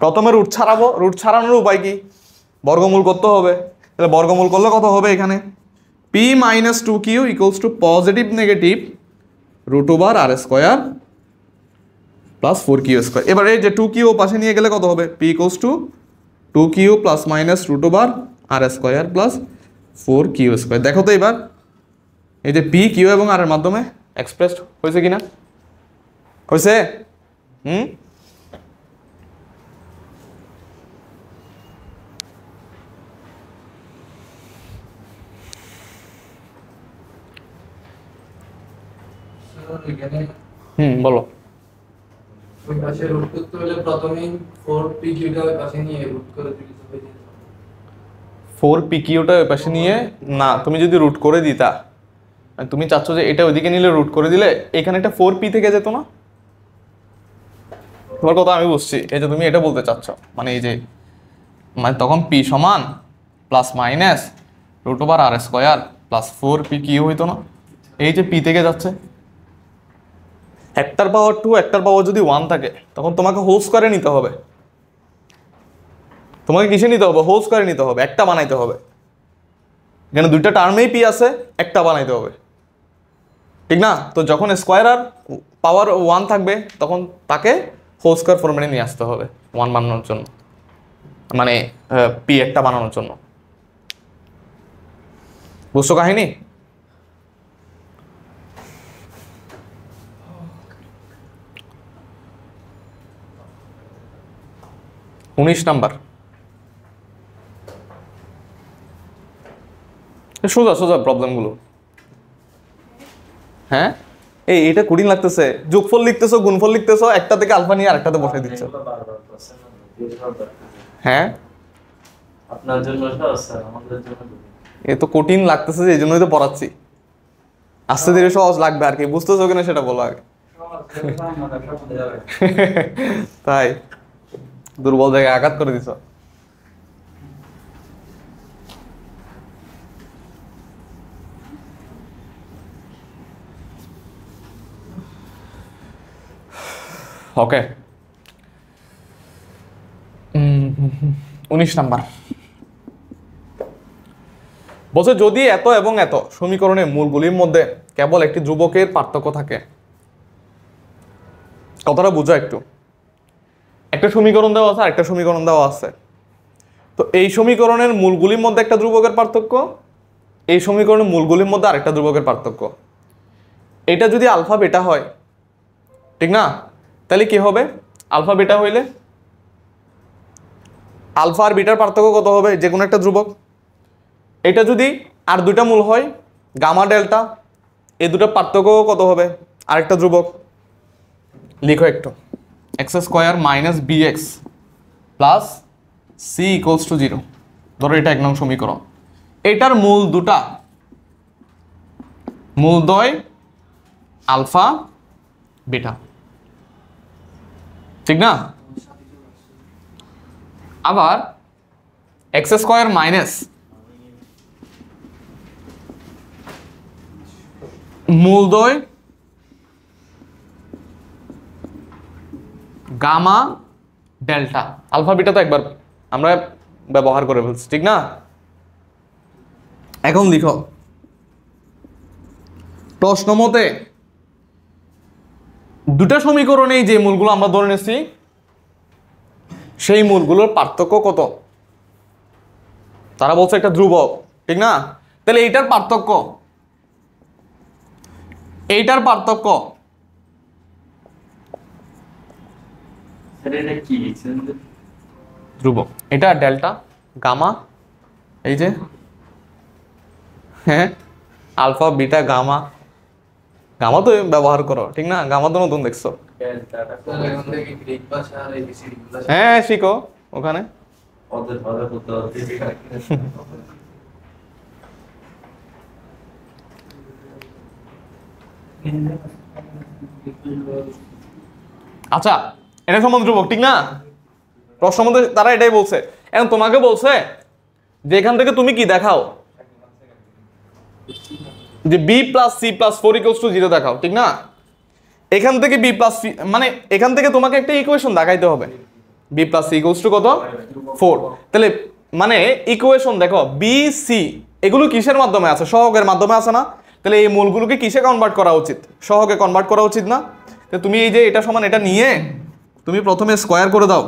প্রথমে রুট ছাড়াবো, রুট ছাড়ানোর উপায় কি? বর্গমূল করতে হবে। তাহলে বর্গমূল করলে কত হবে? এখানে p minus 2 q equals to positive negative root over r square plus 4q²। এবার এই যে 2q পাশে নিয়ে গেলে কত হবে? p equals to 2q plus minus root over r square plus 4q²। দেখো তো এবার এই যে p q এবং r এর মাধ্যমে এক্সপ্রেসড হয়েছে কিনা? হয়েছে? বলো। ওই পাশে রুট করতে হলে প্রথমেই 4pq টা ওই পাশে নিয়ে রুট করে দিতে হবে। 4pq টা ওই পাশে নিয়ে না, তুমি যদি রুট করে দিতা, তুমি চাচ্ছ যে এটা ওইদিকে নিলে রুট করে দিলে এখানে একটা 4p থেকে যেত না? তোমার কথা আমি বুঝছি, এই যে তুমি এটা বলতে চাচ্ছ, মানে এই যে মানে তখন p সমান plus minus root over r square plus 4pq হইতো না? এই যে p থেকে যাচ্ছে, একটার পাওয়ার 2 একটার পাওয়ার যদি 1 থাকে তখন তোমাকে হোল স্কয়ারে নিতে হবে। তোমাকে কিসে নিতে হবে? হোল স্কয়ারে নিতে হবে, একটা বানাইতে হবে। এখানে দুইটা টার্মেই পি আছে, একটা বানাইতে হবে, ঠিক না? তো যখন স্কয়ার আর পাওয়ার 1 থাকবে তখন তাকে হোল স্কয়ার ফরম্যাটে নিয়ে আসতে হবে 1 বানানোর জন্য, মানে পি একটা বানানোর জন্য। বুঝছো কাহিনী? উনিশ নাম্বার। সোজা সোজা প্রবলেমগুলো। হ্যাঁ, এটা কঠিন লাগতেছে। যোগফল লিখতেছো, গুণফল লিখতেছো, একটা থেকে আলফা নিয়ে আরেকটাতে বসাই দিচ্ছ। হ্যাঁ, আপনার জন্য সহজ স্যার, আমাদের জন্য এ তো কঠিন লাগতেছে, যে এই জন্যই তো পড়াচ্ছি। আস্তে ধীরে সহজ লাগবে আর কি, বুঝতেছো কিনা সেটা বলো আগে। তাই দুর্বল জায়গায় আঘাত করে দিছ। ওকে, 19 নাম্বার বলছে যদি এত এবং এত সমীকরণের মূলগুলির মধ্যে কেবল একটি ধ্রুবকের পার্থক্য থাকে। কথাটা বুঝো একটু। একটা সমীকরণ দেওয়া আছে আর একটা সমীকরণ দেওয়া আছে, তো এই সমীকরণের মূলগুলির মধ্যে একটা ধ্রুবকের পার্থক্য, এই সমীকরণের মূলগুলির মধ্যে আরেকটা ধ্রুবকের পার্থক্য। এটা যদি আলফা বেটা হয়, ঠিক না? তাহলে কি হবে? আলফা বেটা হইলে আলফা আর বিটার পার্থক্য কত হবে? যে কোনো একটা ধ্রুবক। এটা যদি আর দুইটা মূল হয়, গামা ডেল্টা, এই দুটো পার্থক্য কত হবে? আরেকটা ধ্রুবক। লিখো একটু, x square minus b x plus c equals to 0। ধরো এটা 1 নং সমীকরণ। এটার মূল দুটা, মূলদ্বয় আলফা বিটা, ঠিক না? আবার এক্স স্কোয়ার মাইনাস মূলদ্বয় গামা ডেল্টা। আলফা বিটা তো একবার আমরা ব্যবহার করে ফেলছি, ঠিক না? এখন লিখো প্রশ্ন মতে দুটা সমীকরণেই যে মূলগুলো আমরা ধরে নিয়েছি সেই মূলগুলোর পার্থক্য কত? তারা বলছে একটা ধ্রুবক, ঠিক না? তাহলে এইটার পার্থক্য, এইটার পার্থক্য এটা কি লিখছেন? ধ্রুবক। এটা ডেল্টা গামা, এই যে হ্যাঁ আলফা বিটা গামা। গামা তো ব্যবহার করো, ঠিক না? গামা তো নতুন দেখছো। তাহলে এখন থেকে গ্রিক ভাষা আর এবিসিডি গুলো হ্যাঁ শিখো ওখানে। ওদের ভালো করতে হবে। আচ্ছা, এটা সমান ধ্রুবক, ঠিক না? প্রশ্ন মধ্যে তারা এটাই বলছে। এখন তোমাকে বলছে যে এখান থেকে তুমি কি দেখাও, যে b plus c plus 4 equals to 0 দেখাও, ঠিক না? এখান থেকে বি প্লাস সি, মানে এখান থেকে তোমাকে একটা ইকুয়েশন দেখাইতে হবে। B plus c equals to কত? 4। তাহলে মানে ইকুয়েশন দেখো বি সি এগুলো কিসের মাধ্যমে আছে? সহগের মাধ্যমে আছে না? তাহলে এই মূলগুলোকে কিসে কনভার্ট করা উচিত? সহগে কনভার্ট করা উচিত না? তো তুমি এই যে এটা সমান এটা নিয়ে তুমি প্রথমে স্কয়ার করে দাও,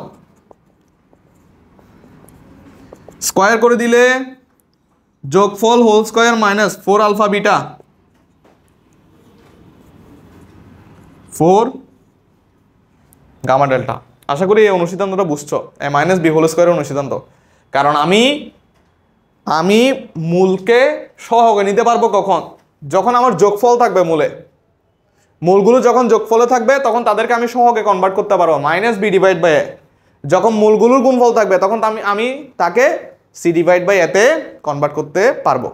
স্কয়ার করে দিলে যোগফল whole square minus 4 alpha beta 4 gamma delta. আশা করি এই অনুসিদ্ধান্তটা বুঝছো, এ মাইনাস বি হোল স্কয়ারের অনুসিদ্ধান্ত। কারণ আমি মূলকে সহগে নিতে পারবো কখন? যখন আমার যোগফল থাকবে মূলে, মূলগুলো যখন যোগফলে থাকবে তখন তাদেরকে আমি সহগে কনভার্ট করতে পারবো মাইনাস বি ডিভাইড বাই এ। যখন মূলগুলোর গুণফল থাকবে তখন আমি তাকে সি ডিভাইড বাই এতে কনভার্ট করতে পারবো।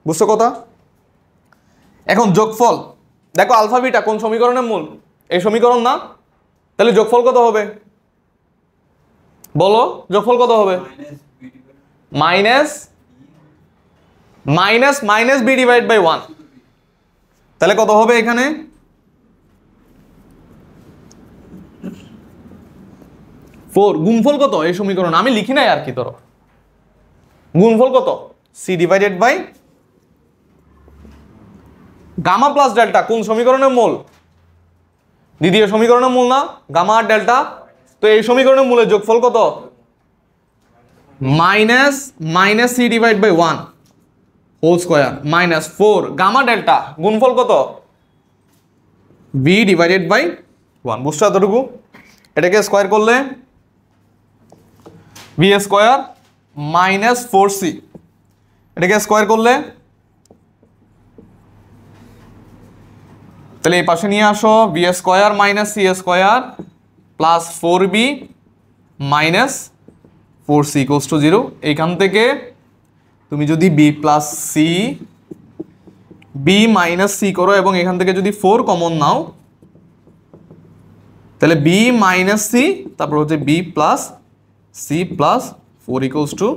বুঝছো কথা? এখন যোগফল দেখো আলফা বিটা কোন সমীকরণের মূল? এই সমীকরণ না? তাহলে যোগফল কত হবে বলো? যোগফল কত হবে? Minus b divide by 1। তাহলে কত হবে এখানে? ফোর। গুণফল কত এই সমীকরণ? আমি লিখি নাই আর কি, ধরো গুণফল কত? C divided by gamma plus delta কোন সমীকরণের মূল? দ্বিতীয় সমীকরণের মূল না? গামা আর ডেল্টা। তো এই সমীকরণের মূলের যোগফল কত? Minus c divide by 1 whole square minus 4 gamma delta গুণফল কত? B divided by 1। বুঝছো এতটুকু? এটাকে স্কয়ার করলে বি স্কয়ার মাইনাস 4c, এটাকে স্কয়ার করলে তাহলে এই পাশে নিয়ে আসো b square minus c square plus 4b minus 4c equals to 0। এইখান থেকে তুমি যদি b plus c b minus c করো এবং এখান থেকে যদি 4 কমন নাও তাহলে বি মাইনাস সি তারপর হচ্ছে b plus c plus 4 equals to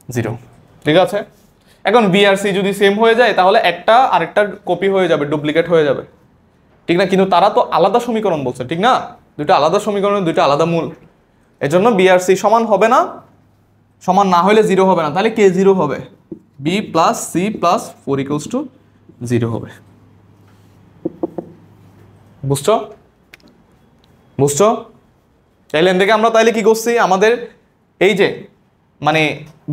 0। ঠিক আছে? এখন বি আর সি যদি সেম হয়ে যায় তাহলে একটা আরেকটার কপি হয়ে যাবে, ডুপ্লিকেট হয়ে যাবে, ঠিক না? কিন্তু তারা তো আলাদা সমীকরণ বলছে, ঠিক না? দুটো আলাদা সমীকরণ, দুটো আলাদা মূল, এজন্য বি আর সি সমান হবে না। সমান না হলে 0 হবে না, তাহলে কে 0 হবে? B plus c plus 4 equals to 0 হবে। বুঝছো? বুঝছো? তাইলে থেকে আমরা তাইলে কি করছি? আমাদের এই যে মানে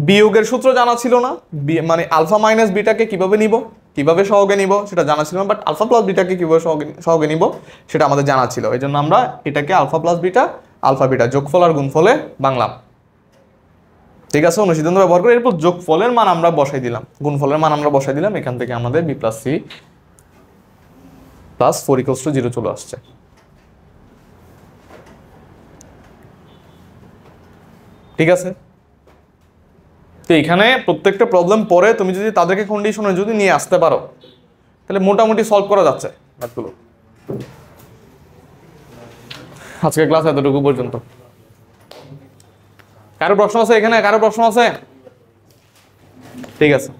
বিয়োগের সূত্র জানা ছিল না, মানে আলফা মাইনাস বিটাকে কিভাবে নিব, কিভাবে সহগে নিব সেটা জানা ছিল না, বাট আলফা প্লাস বিটাকে কিভাবে সহগে নিব সেটা আমাদের জানা ছিল। এই জন্য আমরা এটাকে alpha plus beta alpha beta যোগফল আর গুণফলে বাংলাম। ঠিক আছে? অনুসিদ্ধান্ত ব্যবহার করে এরপর যোগফলের মান আমরা বসাই দিলাম, গুণফলের মান আমরা বসাই দিলাম, এখান থেকে আমাদের b plus c plus 4 equals to 0 চলে আসছে। ঠিক আছে? তো এখানে প্রত্যেকটা প্রবলেম পরে তুমি যদি তাদেরকে কন্ডিশনে যদি নিয়ে আসতে পারো তাহলে মোটামুটি সলভ করা যাচ্ছে ম্যাথগুলো। আজকে ক্লাস এতটুকু পর্যন্ত। কারো প্রশ্ন আছে এখানে? কারো প্রশ্ন আছে? ঠিক আছে।